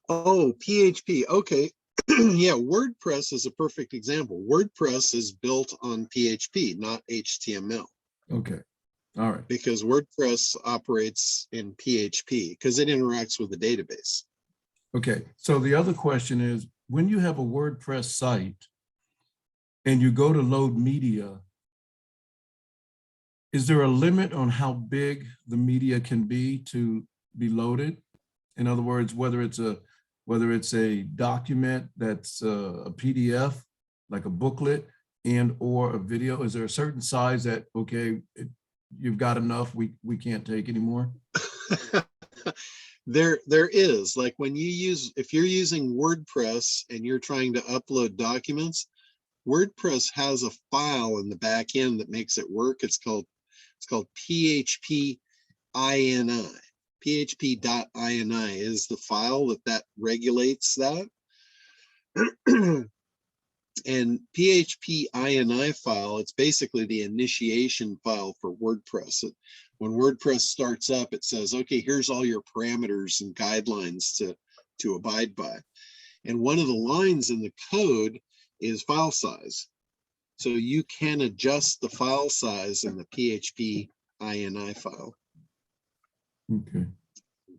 Oh, PHP. Okay. Yeah, WordPress is a perfect example. WordPress is built on PHP, not HTML. Okay. All right. Because WordPress operates in PHP because it interacts with the database. Okay. So the other question is, when you have a WordPress site and you go to load media, is there a limit on how big the media can be to be loaded? In other words, whether it's a document that's a PDF, like a booklet, and or a video, is there a certain size that, okay, you've got enough, we can't take anymore? There is, like when if you're using WordPress and you're trying to upload documents, WordPress has a file in the back end that makes it work. It's called PHP-INI. PHP.ini is the file that regulates that. And PHP-INI file, it's basically the initiation file for WordPress. When WordPress starts up, it says, okay, here's all your parameters and guidelines to abide by. And one of the lines in the code is file size. So you can adjust the file size in the PHP-INI file. Okay.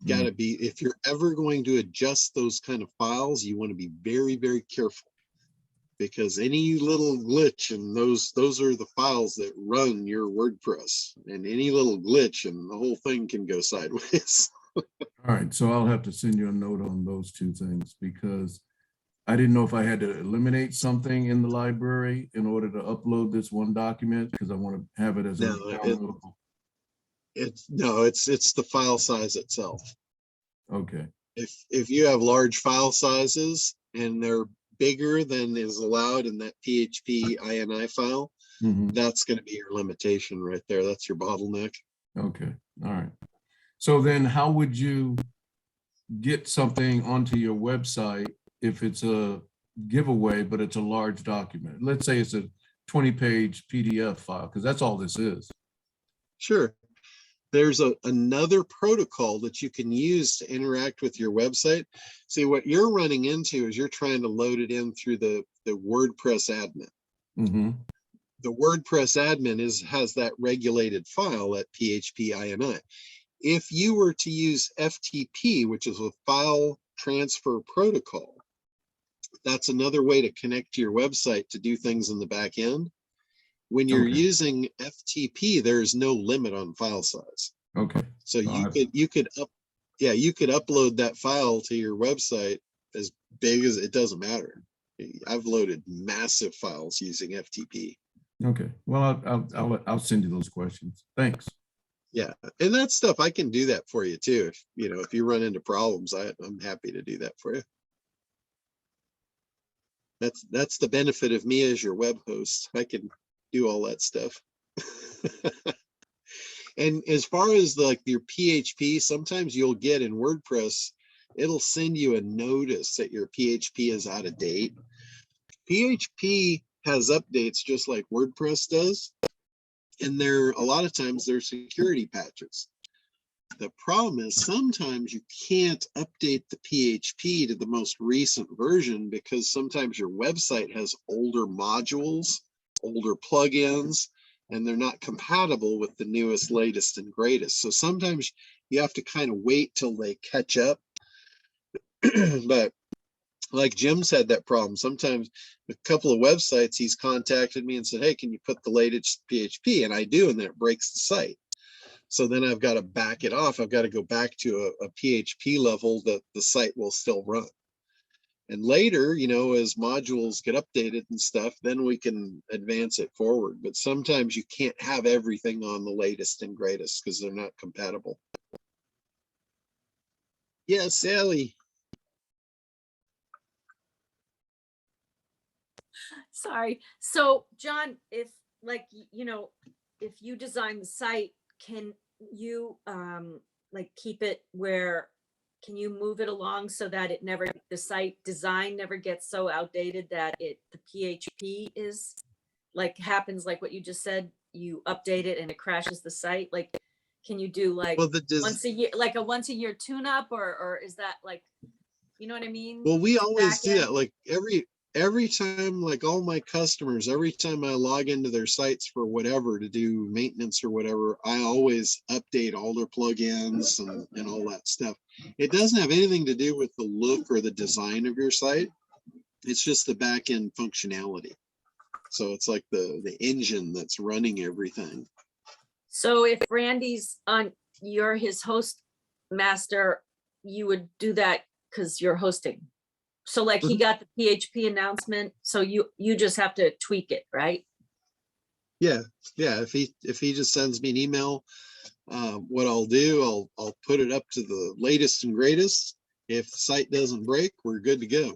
Got to be, if you're ever going to adjust those kind of files, you want to be very, very careful, because any little glitch, and those are the files that run your WordPress, and any little glitch and the whole thing can go sideways. All right, so I'll have to send you a note on those two things, because I didn't know if I had to eliminate something in the library in order to upload this one document, because I want to have it as a downloadable. It's the file size itself. Okay. If you have large file sizes and they're bigger than is allowed in that PHP-INI file, that's going to be your limitation right there. That's your bottleneck. Okay. All right. So then how would you get something onto your website if it's a giveaway, but it's a large document? Let's say it's a 20-page PDF file, because that's all this is. Sure. There's another protocol that you can use to interact with your website. See, what you're running into is you're trying to load it in through the WordPress admin. The WordPress admin has that regulated file at PHP-INI. If you were to use FTP, which is a file transfer protocol, that's another way to connect to your website to do things in the back end. When you're using FTP, there's no limit on file size. Okay. So you could upload that file to your website as big as it doesn't matter. I've loaded massive files using FTP. Okay. Well, I'll send you those questions. Thanks. Yeah, and that stuff I can do that for you too. If you run into problems, I'm happy to do that for you. That's the benefit of me as your web host. I can do all that stuff. And as far as your PHP, sometimes you'll get in WordPress, it'll send you a notice that your PHP is out of date. PHP has updates just like WordPress does, and a lot of times they're security patches. The problem is sometimes you can't update the PHP to the most recent version, because sometimes your website has older modules, older plugins, and they're not compatible with the newest, latest, and greatest. So sometimes you have to kind of wait till they catch up. But like Jim's had that problem. Sometimes a couple of websites, he's contacted me and said, hey, can you put the latest PHP? And I do, and then it breaks the site. So then I've got to back it off. I've got to go back to a PHP level that the site will still run. And later, as modules get updated and stuff, then we can advance it forward. But sometimes you can't have everything on the latest and greatest because they're not compatible. Yeah, Sally. Sorry. So John, if you design the site, can you keep it where, can you move it along so that the site design never gets so outdated that the PHP is happens like what you just said, you update it and it crashes the site? Can you do once a year, a once a year tune up, or is that you know what I mean? Well, we always do that. Every time, all my customers, every time I log into their sites for whatever to do maintenance or whatever, I always update all their plugins and all that stuff. It doesn't have anything to do with the look or the design of your site. It's just the back end functionality. So it's like the engine that's running everything. So if Randy's on, you're his host master, you would do that because you're hosting. So like he got the PHP announcement, so you just have to tweak it, right? Yeah. If he just sends me an email, what I'll do, I'll put it up to the latest and greatest. If the site doesn't break, we're good to go.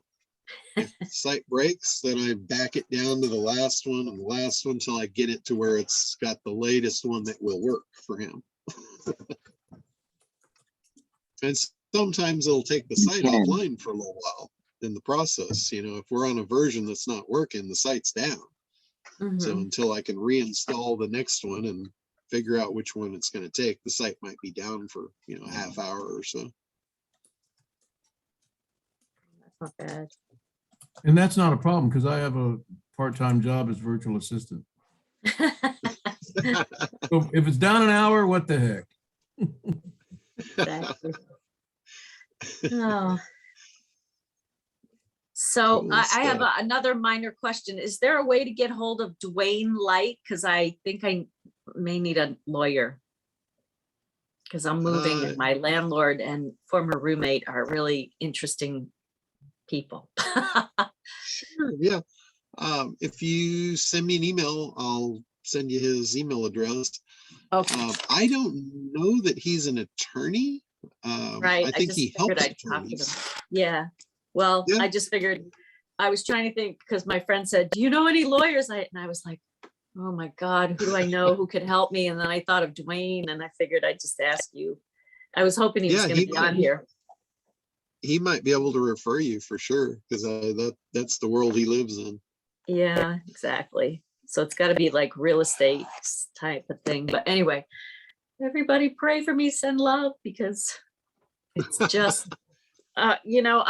If the site breaks, then I back it down to the last one and the last one until I get it to where it's got the latest one that will work for him. And sometimes it'll take the site offline for a little while in the process. You know, if we're on a version that's not working, the site's down. So until I can reinstall the next one and figure out which one it's going to take, the site might be down for, you know, a half hour or so. That's not bad. And that's not a problem because I have a part-time job as virtual assistant. So if it's down an hour, what the heck? Exactly. Oh. So Cool I have stuff. another minor question. Is there a way to get hold of Dwayne Light? Because I think I may need a lawyer. Because I'm moving and my landlord and former roommate are really interesting people. Sure, yeah. If you send me an email, I'll send you his email address. Okay, I don't know that he's an attorney. right. I think just he figured helps I'd talk to them. attorneys. Yeah. Well, Yeah. I just figured, I was trying to think because my friend said, do you know any lawyers? And I was like, oh my God, who do I know who could help me? And then I thought of Dwayne and I figured I'd just ask you. I was hoping he was Yeah, going to be on here. He might be able to refer you for sure, because that's the world he lives in. Yeah, exactly. So it's got to be like real estate type of thing. But anyway, everybody pray for me, send love, because it's just, you know,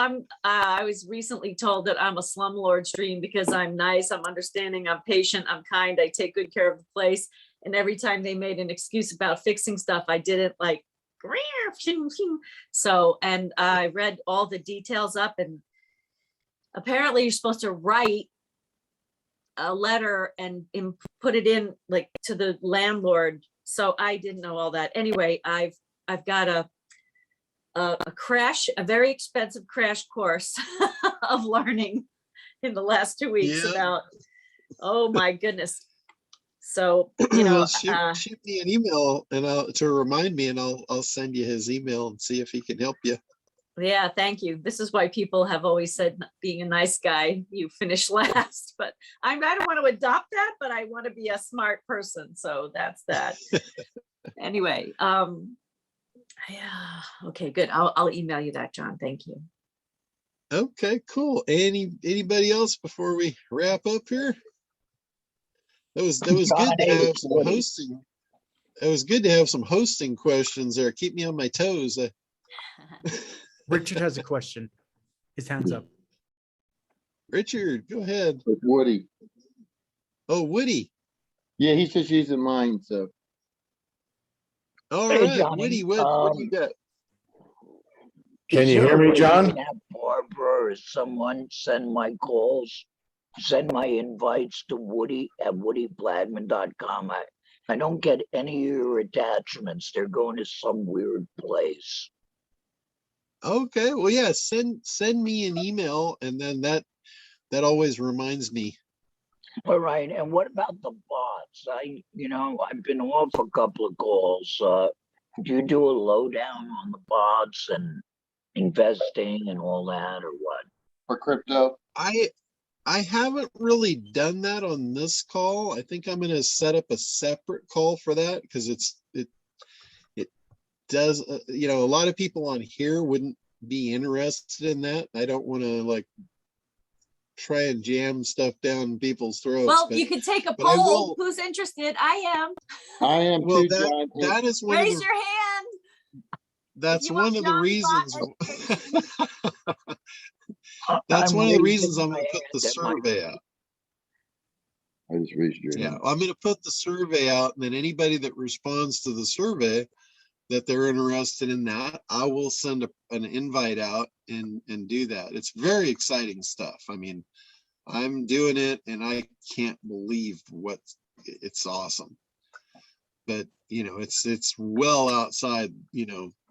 I was recently told that I'm a slumlord's dream because I'm nice, I'm understanding, I'm patient, I'm kind, I take good care of the place. And every time they made an excuse about fixing stuff, I didn't like. So, and I read all the details up, and apparently you're supposed to write a letter and put it in like to the landlord. So I didn't know all that. Anyway, I've got a very expensive crash course of learning in the last 2 weeks Yeah. about, oh my goodness. So, you know, Well, shoot me an email and to remind me, and I'll send you his email and see if he can help you. yeah, thank you. This is why people have always said being a nice guy, you finish last, but I don't want to adopt that, but I want to be a smart person. So that's that. Anyway, yeah, okay, good. I'll email you that, John. Thank you. Okay, cool. Anybody else before we wrap up here? That was good to have some hosting. It was good to have some hosting questions there. Keep me on my toes. Richard has a question. His hand's up. Richard, go ahead. With Woody. Oh, Woody. Yeah, he says she's in mine, so. All Hey, right, Johnny, Woody, what do you got? Can is you there hear a me, way you John? can have Barbara or someone send my calls, send my invites to Woody at woodybladman.com. I don't get any of your attachments. They're going to some weird place. Okay, well, yeah, send me an email, and then that always reminds me. All right. And what about the bots? I've been off a couple of calls. Do you do a lowdown on the bots and investing and all that, or what? For crypto. I haven't really done that on this call. I think I'm going to set up a separate call for that, because it does, a lot of people on here wouldn't be interested in that. I don't want to like try and jam stuff down people's throats. Well, you could take a but I poll. will- Who's interested? I am. I am Well, too, John. that is one of Raise the, your hand. that's you one want of the John's reasons. I- That's I'm one of the raising reasons I'm my going to put the hand at my- survey out. I just raised your Yeah, hand. I'm going to put the survey out, and then anybody that responds to the survey, that they're interested in that, I will send an invite out and do that. It's very exciting stuff. I mean, I'm doing it and I can't believe it's awesome. But, it's well outside,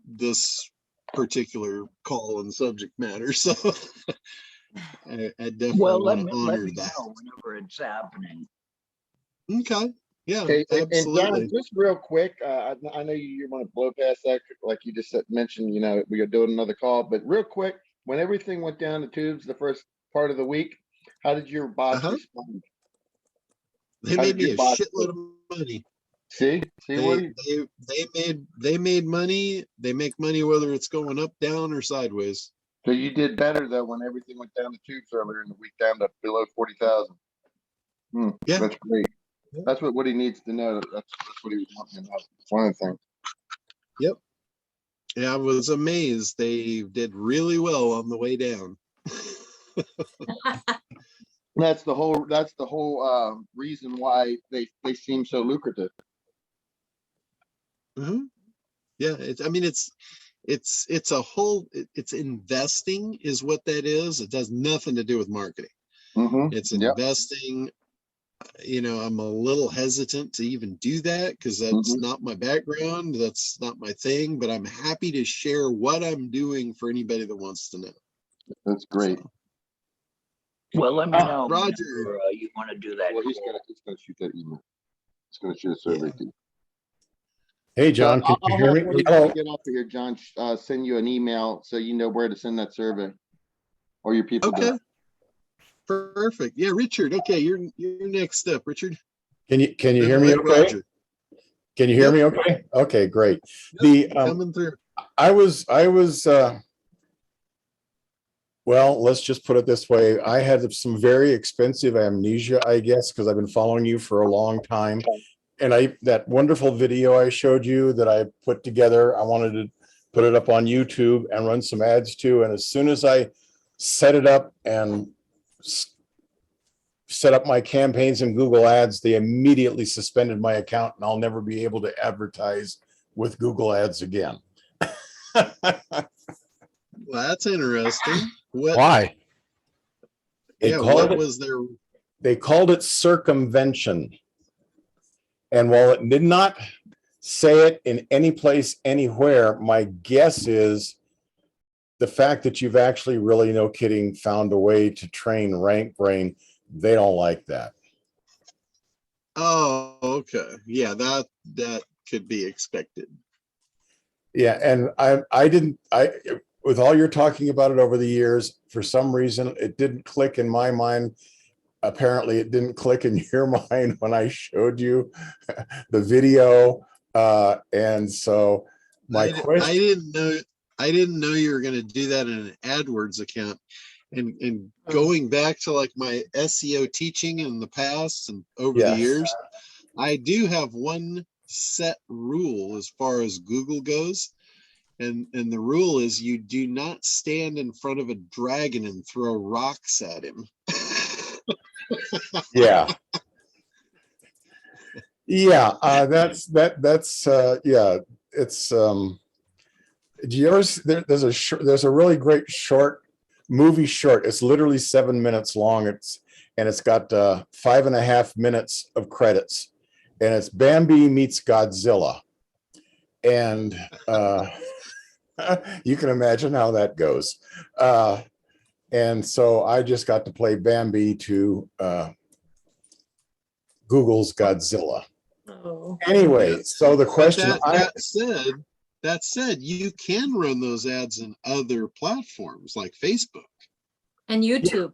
this particular call and subject matter. So I definitely Well, let want me, to let honor me that. know whenever it's happening. Okay. Yeah, Okay, and absolutely. John, just real quick, I know you want to blow past that, like you just mentioned, we are doing another call, but real quick, when everything went down the tubes the first part of the week, how did your boss Uh-huh. respond? They How made did your me a boss shitload do? of money. See, Woody? They made money. They make money whether it's going up, down, or sideways. So you did better though when everything went down the tubes earlier in the week, down to below 40,000. Yeah. That's great. Yeah. That's what Woody needs to know. That's what he was wanting to know. That's one of the things. Yep. Yeah, I was amazed. They did really well on the way down. That's the whole reason why they seem so lucrative. Mhm. Yeah, it's a whole. It's investing is what that is. It has nothing to do with marketing. It's Yep. investing. I'm a little hesitant to even do that because that's not my background. That's not my thing, but I'm happy to share what I'm doing for anybody that wants to know. That's great. So, Well, let me know Roger. whenever you want to do that. Well, he's call. gonna shoot that email. He's gonna shoot a survey to you. Hey, John, can you I'll hear have me? Woody Hello. when we get off of here, John, send you an email so you know where to send that survey, or your people do. Okay. Perfect. Yeah, Richard. Okay, you're next up, Richard. Can you Then hear we'll me let okay? Roger. Can you hear Yep. me okay? Okay, great. Yep, coming through. I was well, let's just put it this way. I had some very expensive amnesia, I guess, because I've been following you for a long time. And that wonderful video I showed you that I put together, I wanted to put it up on YouTube and run some ads too. And as soon as I set it up and set up my campaigns in Google Ads, they immediately suspended my account and I'll never be able to advertise with Google Ads again. Well, that's interesting. Why? What was their? They called it circumvention. And while it did not say it in any place, anywhere, my guess is the fact that you've actually really, no kidding, found a way to train rank brain. They don't like that. Oh, okay. Yeah, that could be expected. Yeah, and with all you're talking about it over the years, for some reason, it didn't click in my mind. Apparently it didn't click in your mind when I showed you the video. And so my question. I didn't know you were going to do that in an AdWords account. And going back to like my SEO teaching in the past and over the years, I do have one set rule as far as Google goes. And the rule is you do not stand in front of a dragon and throw rocks at him. Yeah. Yeah. Yeah. It's, do you ever, there's a really great movie short. It's literally 7 minutes long. It's got 5.5 minutes of credits, and it's Bambi meets Godzilla. And, you can imagine how that goes. And so I just got to play Bambi to Google's Godzilla. Oh. Anyway, so the question that said, you can run those ads in other platforms like Facebook. And YouTube.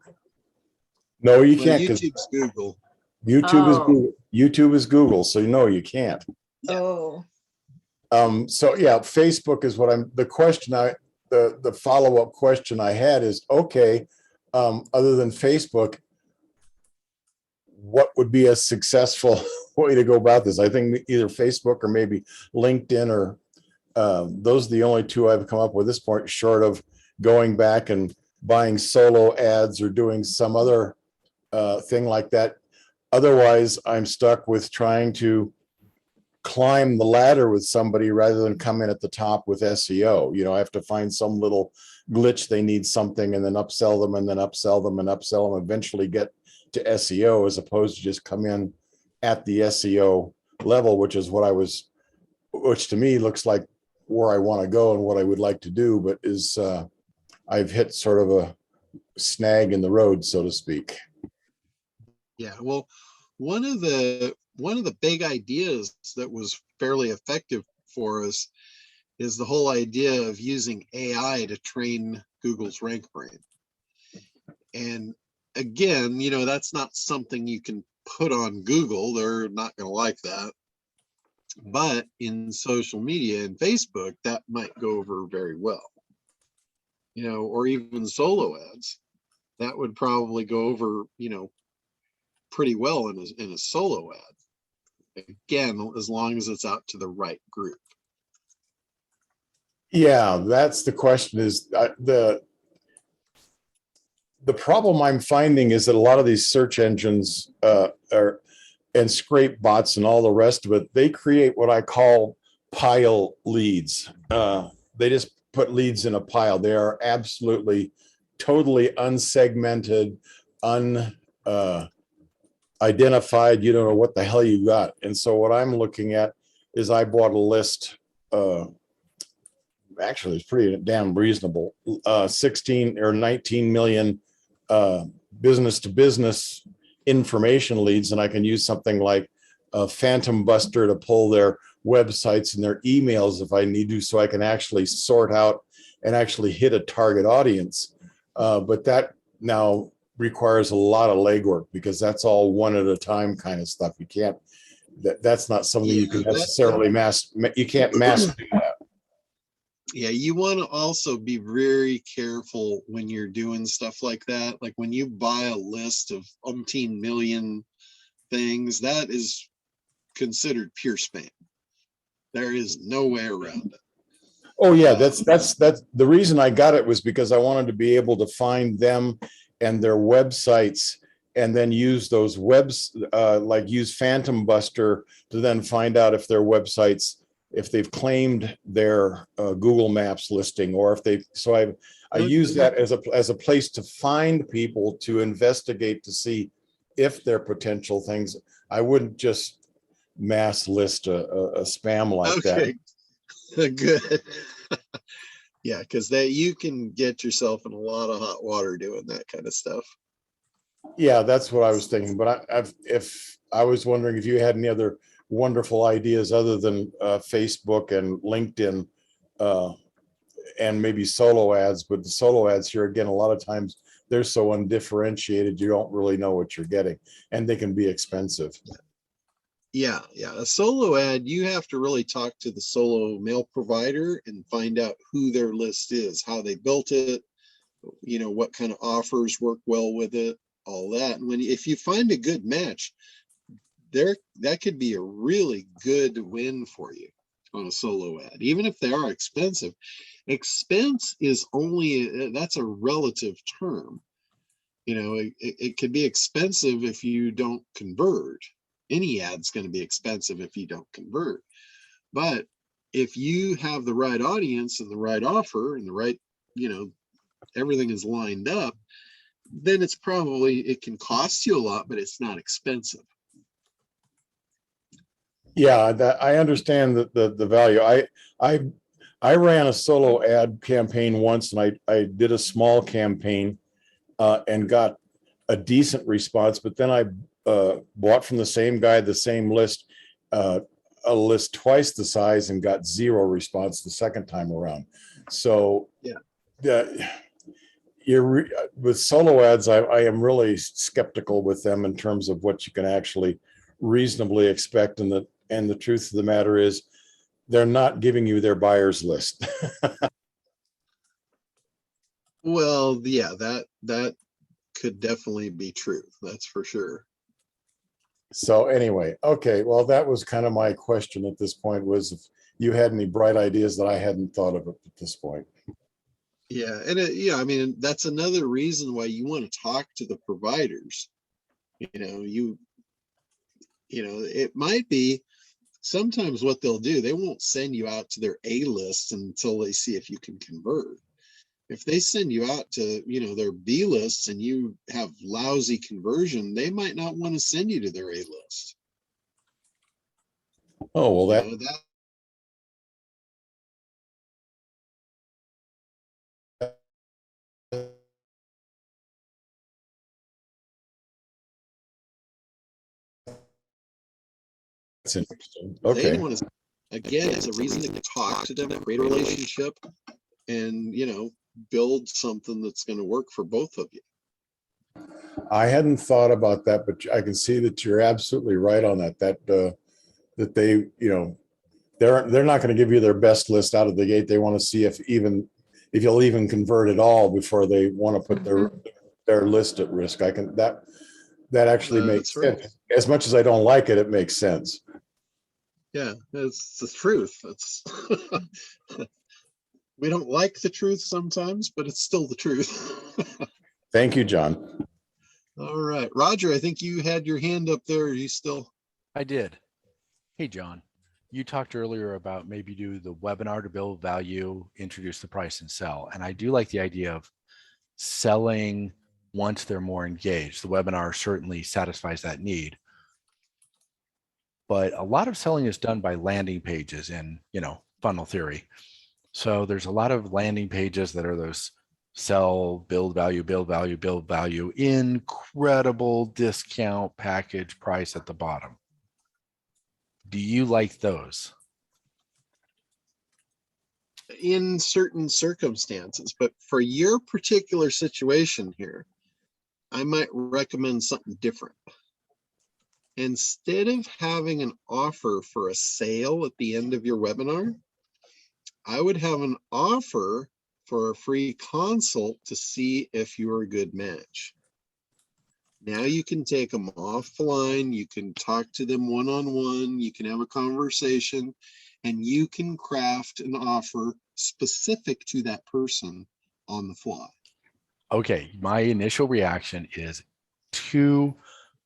No, you Well, can't, because YouTube's Google. YouTube is Google. YouTube is Google, so no, you can't. Oh. So yeah, Facebook is what the follow-up question I had is, okay, other than Facebook, what would be a successful way to go about this? I think either Facebook or maybe LinkedIn, or those are the only two I've come up with at this point, short of going back and buying solo ads or doing some other thing like that. Otherwise, I'm stuck with trying to climb the ladder with somebody rather than come in at the top with SEO. You know, I have to find some little glitch. They need something and then upsell them and then upsell them and upsell them, eventually get to SEO, as opposed to just come in at the SEO level, which is what which to me looks like where I want to go and what I would like to do, but is I've hit sort of a snag in the road, so to speak. Yeah, well, one of the big ideas that was fairly effective for us is the whole idea of using AI to train Google's rank brain. And again, you know, that's not something you can put on Google. They're not going to like that. But in social media and Facebook, that might go over very well. You know, or even solo ads, that would probably go over, you know, pretty well in a solo ad. Again, as long as it's out to the right group. Yeah, that's the question. Is the problem I'm finding is that a lot of these search engines and scrape bots and all the rest of it, they create what I call pile leads. They just put leads in a pile. They are absolutely, totally unsegmented, identified. You don't know what the hell you got. And so what I'm looking at is I bought a list. Actually, it's pretty damn reasonable. 16 or 19 million business to business information leads, and I can use something like a Phantom Buster to pull their websites and their emails if I need to, so I can actually sort out and actually hit a target audience. But that now requires a lot of legwork, because that's all one at a time kind of stuff. You can't, that's not something you can necessarily you can't mass do that. Yeah, you want to also be very careful when you're doing stuff like that. Like when you buy a list of umpteen million things, that is considered pure spam. There is no way around it. Oh yeah, that's the reason I got it, was because I wanted to be able to find them and their websites, and then use those like use Phantom Buster to then find out if their websites, if they've claimed their Google Maps listing, or if they, so I use that as a place to find people to investigate to see if they're potential things. I wouldn't just mass list a spam like that. Good. Yeah, because that you can get yourself in a lot of hot water doing that kind of stuff. Yeah, that's what I was thinking. But if I was wondering if you had any other wonderful ideas other than Facebook and LinkedIn and maybe solo ads. But the solo ads here, again, a lot of times they're so undifferentiated, you don't really know what you're getting, and they can be expensive. Yeah. A solo ad, you have to really talk to the solo mail provider and find out who their list is, how they built it, you know, what kind of offers work well with it, all that. And if you find a good match, that could be a really good win for you on a solo ad, even if they are expensive. Expense is only, that's a relative term. You know, it could be expensive if you don't convert. Any ad's going to be expensive if you don't convert. But if you have the right audience and the right offer and the right, you know, everything is lined up, then it's probably, it can cost you a lot, but it's not expensive. Yeah, that I understand the value. I ran a solo ad campaign once, and I did a small campaign and got a decent response, but then I bought from the same guy, the same list, a list twice the size, and got zero response the second time around. So yeah, with solo ads, I am really skeptical with them in terms of what you can actually reasonably expect. And the truth of the matter is, they're not giving you their buyers list. Well, yeah, that could definitely be true. That's for sure. So anyway, okay, well, that was kind of my question at this point, was if you had any bright ideas that I hadn't thought of at this point. Yeah, and yeah, I mean, that's another reason why you want to talk to the providers. You know, it might be sometimes what they'll do, they won't send you out to their A list until they see if you can convert. If they send you out to, their B lists and you have lousy conversion, they might not want to send you to their A list. Oh, well, that, that's interesting. They Okay. don't want to, again, it's a reason to talk to them, create a relationship, and, build something that's going to work for both of you. I hadn't thought about that, but I can see that you're absolutely right on that, that they, they're not going to give you their best list out of the gate. They want to see if you'll even convert at all before they want to put their list at risk. That actually makes That's sense. As much as I don't like it, it makes sense. Yeah, it's the truth. It's we don't like the truth sometimes, but it's still the truth. Thank you, John. All right, Roger, I think you had your hand up there. Are you still? I did. Hey, John, you talked earlier about maybe do the webinar to build value, introduce the price and sell. And I do like the idea of selling once they're more engaged. The webinar certainly satisfies that need. But a lot of selling is done by landing pages in, funnel theory. So there's a lot of landing pages that are those sell, build value, build value, build value, incredible discount package price at the bottom. Do you like those? In certain circumstances, but for your particular situation here, I might recommend something different. Instead of having an offer for a sale at the end of your webinar, I would have an offer for a free consult to see if you're a good match. Now you can take them offline, you can talk to them one-on-one, you can have a conversation, and you can craft an offer specific to that person on the fly. Okay, my initial reaction is two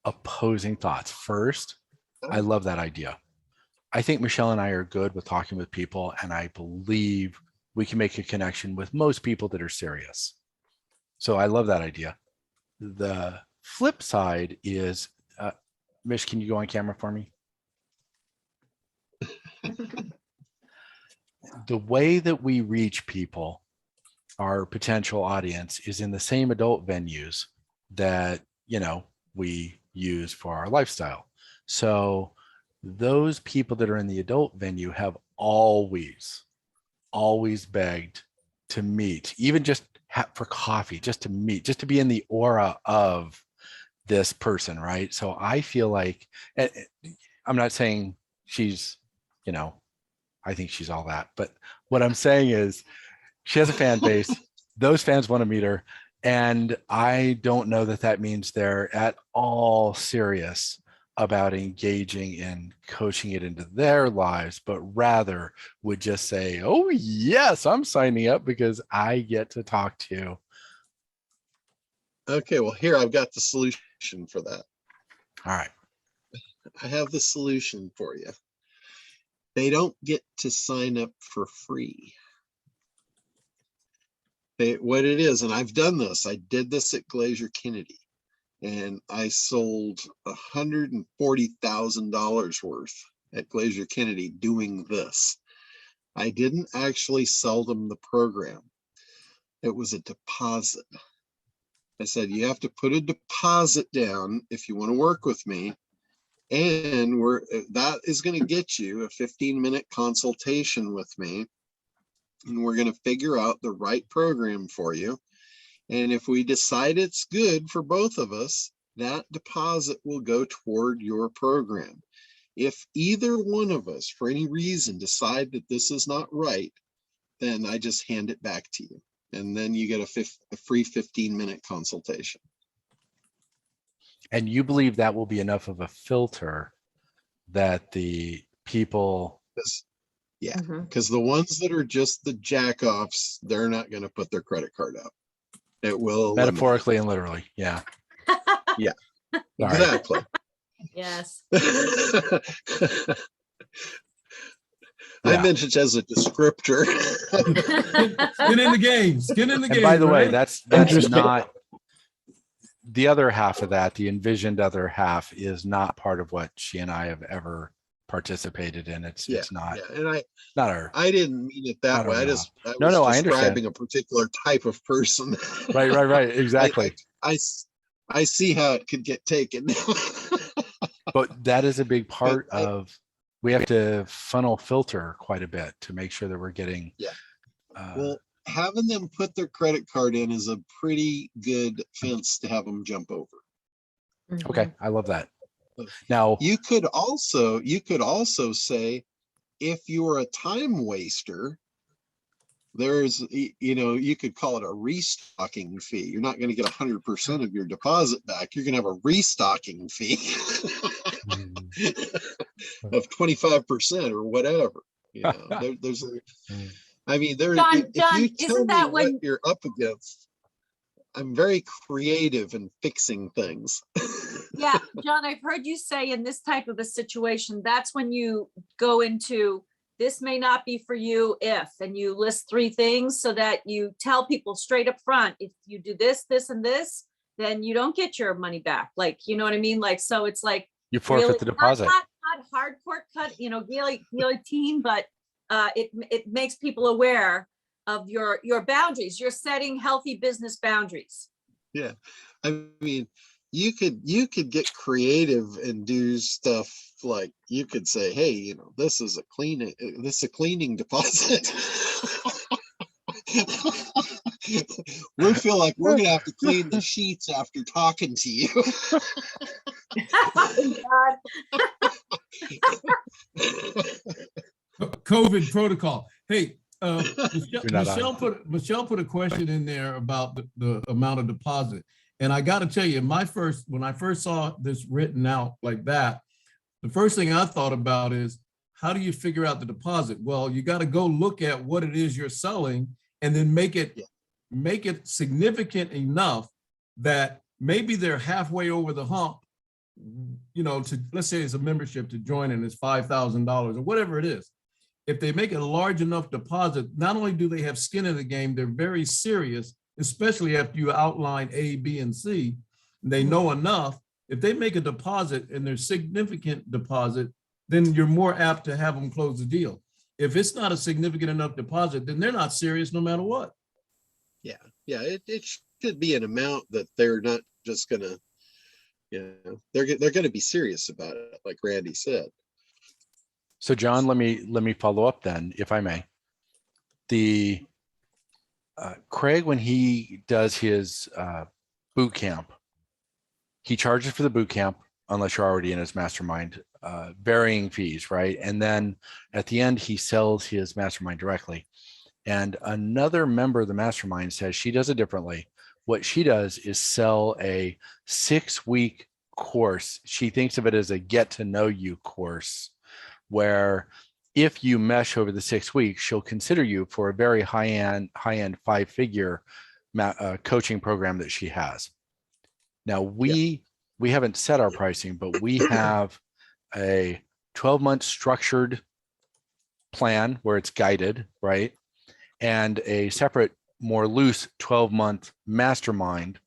opposing thoughts. First, I love that idea. I think Michelle and I are good with talking with people, and I believe we can make a connection with most people that are serious. So I love that idea. The flip side is, Mish, can you go on camera for me? The way that we reach people, our potential audience, is in the same adult venues that, we use for our lifestyle. So those people that are in the adult venue have always begged to meet, even just for coffee, just to meet, just to be in the aura of this person, right? So I feel like, I'm not saying she's, I think she's all that, but what I'm saying is she has a fan base. Those fans want to meet her. And I don't know that that means they're at all serious about engaging in coaching it into their lives, but rather would just say, oh, yes, I'm signing up because I get to talk to. Okay, well, here I've got the solution for that. All right. I have the solution for you. They don't get to sign up for free. What it is, and I've done this, I did this at Glacier Kennedy, and I sold $140,000 worth at Glacier Kennedy doing this. I didn't actually sell them the program. It was a deposit. I said, you have to put a deposit down if you want to work with me. And that is going to get you a 15-minute consultation with me. And we're going to figure out the right program for you. And if we decide it's good for both of us, that deposit will go toward your program. If either one of us, for any reason, decide that this is not right, then I just hand it back to you. And then you get a free 15-minute consultation. And you believe that will be enough of a filter that the people... Yeah, because the ones that are just the jack-offs, they're not going to put their credit card up. It will metaphorically and literally. Yeah. Yeah, exactly. Yes. I mentioned as a descriptor. Skin in the game, skin in the game. And by the way, right? that's Interesting. not the other half of that. The envisioned other half is not part of what she and I have ever participated in. It's not Yeah, and not our I didn't mean it that not way. our I wheelhouse. was No, I understand. describing a particular type of person. Right. Exactly. I see how it could get taken. But that is a big part I- of, we have to funnel filter quite a bit to make sure that we're getting. Yeah. Well, having them put their credit card in is a pretty good fence to have them jump over. Okay, I love that. Now, You could also say, if you're a time waster, there's, you could call it a restocking fee. You're not going to get 100% of your deposit back. You're going to have a restocking fee of 25% or whatever. There's I mean, John, if you tell isn't me that what when- you're up against, I'm very creative in fixing things. Yeah, John, I've heard you say in this type of a situation, that's when you go into, this may not be for you if, and you list 3 things so that you tell people straight up front, if you do this, this, and this, then you don't get your money back. Like, you know what I mean? Like, so it's like, you forfeit really the deposit. not hardcore cut, guillotine, but it makes people aware of your boundaries. You're setting healthy business boundaries. Yeah, I mean, you could get creative and do stuff like, you could say, hey, this is a cleaning deposit. We feel like we're gonna have to clean the sheets after talking to you. God. COVID protocol. Hey, You're not on. Michelle put a question in there about the amount of deposit. And I got to tell you, when I first saw this written out like that, the first thing I thought about is, how do you figure out the deposit? Well, you got to go look at what it is you're selling and then make it significant enough that maybe they're halfway over the hump, to, let's say it's a membership to join and it's $5,000 or whatever it is. If they make a large enough deposit, not only do they have skin in the game, they're very serious, especially after you outline A, B, and C. They know enough. If they make a deposit and there's significant deposit, then you're more apt to have them close the deal. If it's not a significant enough deposit, then they're not serious no matter what. Yeah, it should be an amount that they're not just gonna, they're gonna be serious about it, like Randy said. So John, let me follow up then, if I may. The Craig, when he does his boot camp, he charges for the boot camp, unless you're already in his mastermind, varying fees, right? And then at the end, he sells his mastermind directly. And another member of the mastermind says she does it differently. What she does is sell a 6-week course. She thinks of it as a get to know you course, where if you mesh over the 6 weeks, she'll consider you for a very high-end 5-figure coaching program that she has. Now, we haven't set our pricing, but we have a 12-month structured plan where it's guided, right? And a separate, more loose 12-month mastermind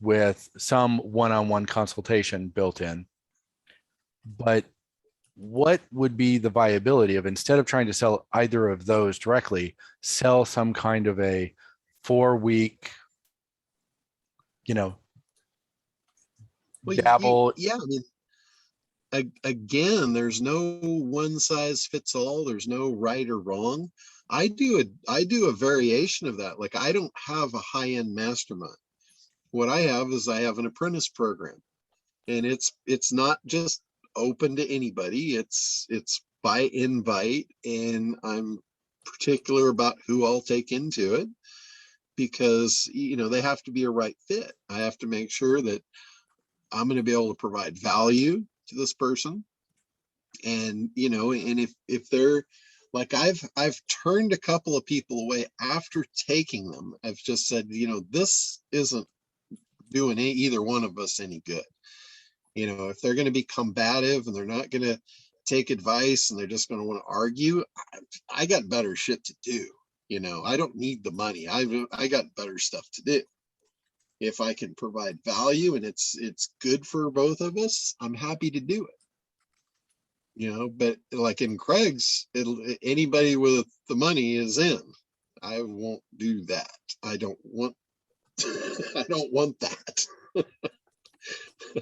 with some one-on-one consultation built in. But what would be the viability of, instead of trying to sell either of those directly, sell some kind of a 4-week, Well, dabble? yeah, I mean, again, there's no one size fits all. There's no right or wrong. I do a variation of that. Like, I don't have a high-end mastermind. What I have is I have an apprentice program, and it's not just open to anybody. It's by invite, and I'm particular about who I'll take into it, because they have to be a right fit. I have to make sure that I'm going to be able to provide value to this person. And and if they're like, I've turned a couple of people away after taking them. I've just said, this isn't doing either one of us any good. If they're going to be combative and they're not going to take advice and they're just going to want to argue, I got better shit to do. You know, I don't need the money. I got better stuff to do. If I can provide value and it's good for both of us, I'm happy to do it. You know, but like in Craig's, anybody with the money is in. I won't do that. I don't want I don't want that.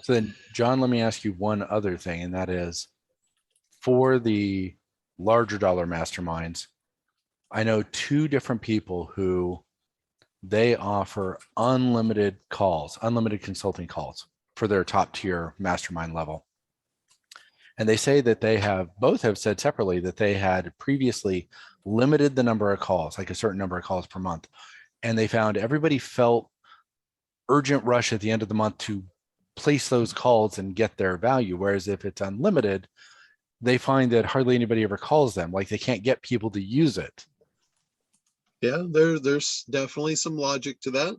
So then, John, let me ask you one other thing, and that is for the larger dollar masterminds, I know two different people who they offer unlimited calls, unlimited consulting calls for their top tier mastermind level. And they say that they have both have said separately that they had previously limited the number of calls, like a certain number of calls per month. And they found everybody felt urgent rush at the end of the month to place those calls and get their value. Whereas if it's unlimited, they find that hardly anybody ever calls them, like they can't get people to use it. Yeah, there's definitely some logic to that.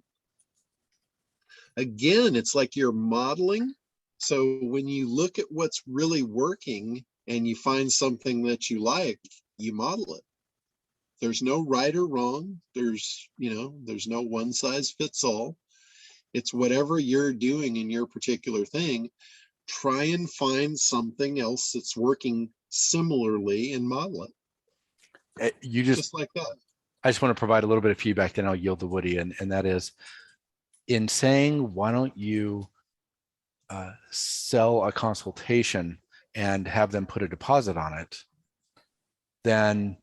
Again, it's like you're modeling. So when you look at what's really working and you find something that you like, you model it. There's no right or wrong. There's no one size fits all. It's whatever you're doing in your particular thing. Try and find something else that's working similarly and model it. You just like that. I just want to provide a little bit of feedback, then I'll yield to Woody. And that is in saying, why don't you sell a consultation and have them put a deposit on it, then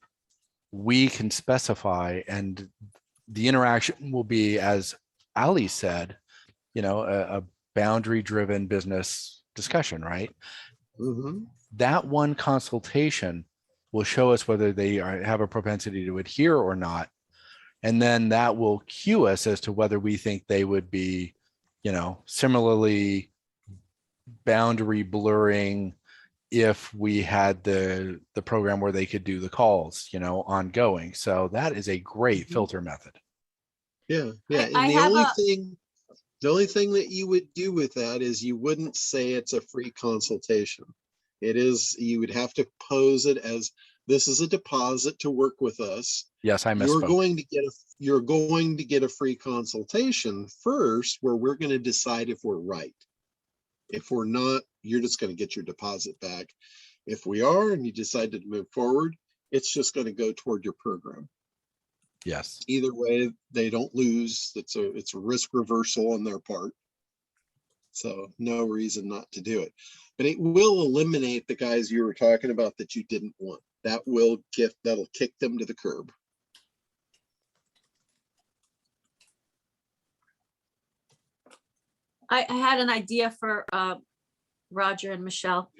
we can specify, and the interaction will be, as Ali said, a boundary driven business discussion, right? Mm-hmm. That one consultation will show us whether they have a propensity to adhere or not. And then that will cue us as to whether we think they would be, similarly boundary blurring if we had the program where they could do the calls, ongoing. So that is a great filter method. Yeah. Yeah. And the only thing that you would do with that is you wouldn't say it's a free consultation. It is, you would have to pose it as, this is a deposit to work with us. Yes, I misspoke. You're going to get a free consultation first, where we're going to decide if we're right. If we're not, you're just going to get your deposit back. If we are, and you decide to move forward, it's just going to go toward your program. Yes. Either way, they don't lose. It's a risk reversal on their part. So no reason not to do it. But it will eliminate the guys you were talking about that you didn't want. That'll kick them to the curb. I had an idea for Roger and Michelle.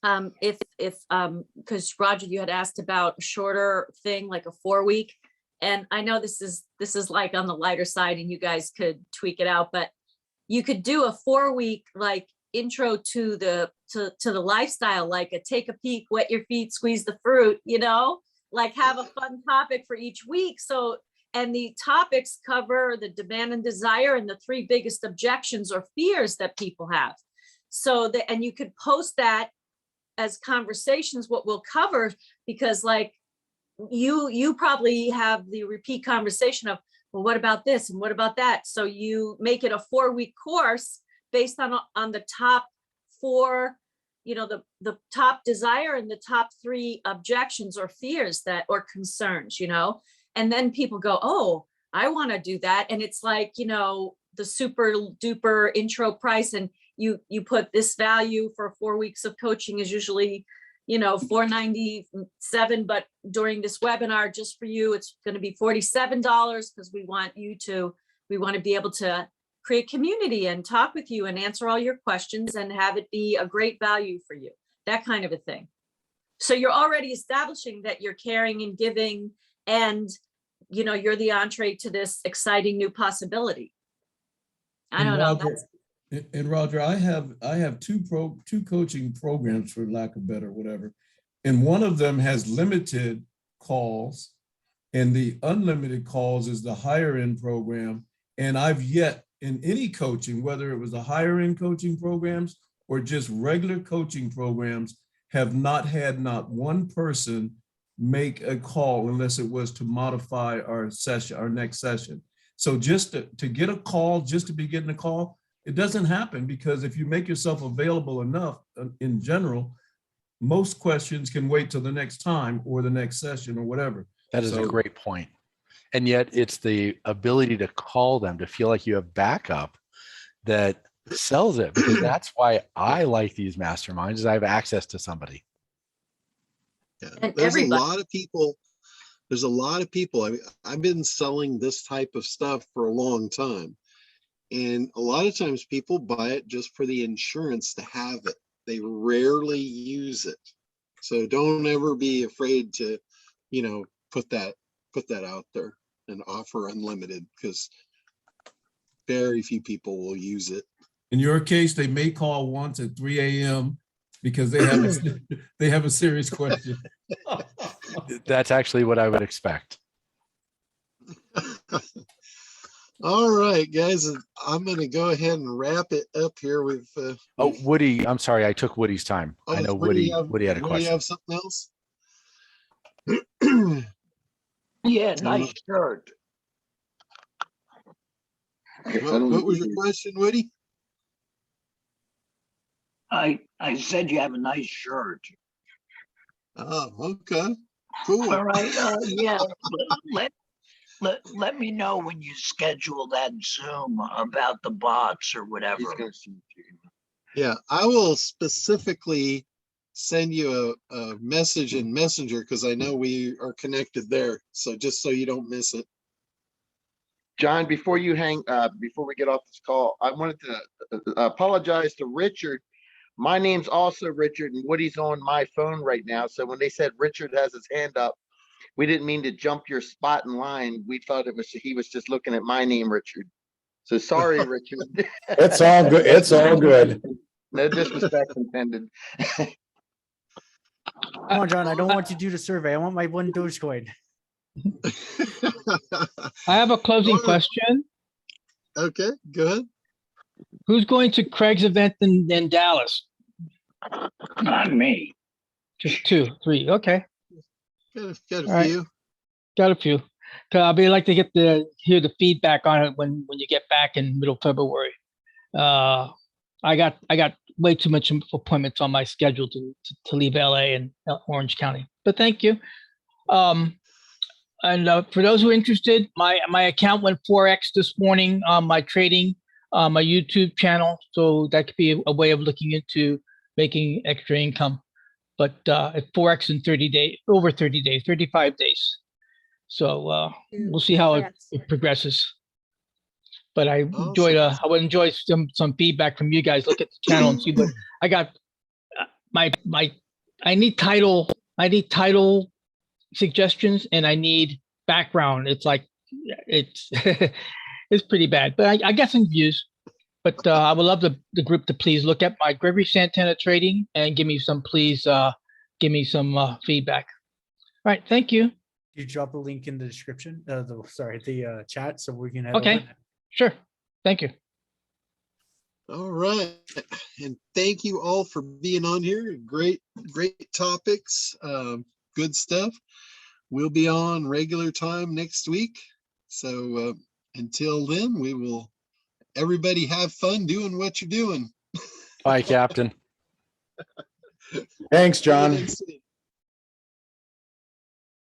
Because Roger, you had asked about a shorter thing, like a 4-week. And I know this is like on the lighter side and you guys could tweak it out, but you could do a 4-week like intro to the lifestyle, like a take a peek, wet your feet, squeeze the fruit, like have a fun topic for each week. So, and the topics cover the demand and desire and the 3 biggest objections or fears that people have. So and you could post that as conversations, what we'll cover, because like you probably have the repeat conversation of, well, what about this and what about that? So you make it a 4-week course based on the top 4, the top desire and the top 3 objections or fears or concerns, and then people go, oh, I want to do that. And it's like, the super duper intro price, and you put this value for 4 weeks of coaching is usually, $497, but during this webinar, just for you, it's going to be $47 because we want to be able to create community and talk with you and answer all your questions and have it be a great value for you, that kind of a thing. So you're already establishing that you're caring and giving, and you're the entree to this exciting new possibility. I don't know. And Roger, I have two coaching programs, for lack of better, whatever. And one of them has limited calls, and the unlimited calls is the higher end program. And I've yet in any coaching, whether it was the higher end coaching programs or just regular coaching programs, have not had not one person make a call unless it was to modify our session, our next session. So just to get a call, just to be getting a call, it doesn't happen, because if you make yourself available enough in general, most questions can wait till the next time or the next session or whatever. That is a So- great point. And yet it's the ability to call them, to feel like you have backup, that sells it, because that's why I like these masterminds, is I have access to somebody. Yeah, And there's a everybody- lot of people. There's a lot of people. I mean, I've been selling this type of stuff for a long time. And a lot of times people buy it just for the insurance to have it. They rarely use it. So don't ever be afraid to, put that out there and offer unlimited, because very few people will use it. In your case, they may call once at 3 a.m. because they have a serious question. That's actually what I would expect. All right, guys, I'm going to go ahead and wrap it up here with. Oh, Woody, I'm sorry, I took Woody's time. I know Woody had a Woody, you question. have something else? Yeah, nice shirt. What was your question, Woody? I said you have a nice shirt. Oh, okay, cool. All right, yeah, let me know when you schedule that Zoom about the bots or whatever. He's gonna see you. Yeah, I will specifically send you a message in Messenger, because I know we are connected there. So just so you don't miss it. John, before we get off this call, I wanted to apologize to Richard. My name's also Richard, and Woody's on my phone right now. So when they said Richard has his hand up, we didn't mean to jump your spot in line. We thought he was just looking at my name, Richard. So sorry, Richard. It's all good. It's all good. No disrespect intended. Come on, John. I don't want you to do the survey. I want my one Dogecoin. I have a closing Alright. question. Okay, go ahead. Who's going to Craig's event in Dallas? Not me. Just 2, 3. Okay, Got a All right. few. got a few. 'Cause I'd be like to hear the feedback on it when you get back in middle February. I got way too much appointments on my schedule to leave LA and Orange County. But thank you. And for those who are interested, my account went 4x this morning on my trading, my YouTube channel. So that could be a way of looking into making extra income. But at 4x in 30 days, over 30 days, 35 days. So we'll see how it progresses. But I enjoyed. I would enjoy some feedback from you guys. Look at the channel and see what I got. I need title. I need title suggestions, and I need background. It's like it's it's pretty bad. But I got some views. But I would love the group to please look at my Gregory Santana trading and give me some feedback. All right, thank you. You drop a link in the description, the chat, so we can head Okay. over. Sure, thank you. All right. And thank you all for being on here. Great topics. Good stuff. We'll be on regular time next week. So until then, everybody have fun doing what you're doing. Bye, Captain. Thanks, See you John. next week.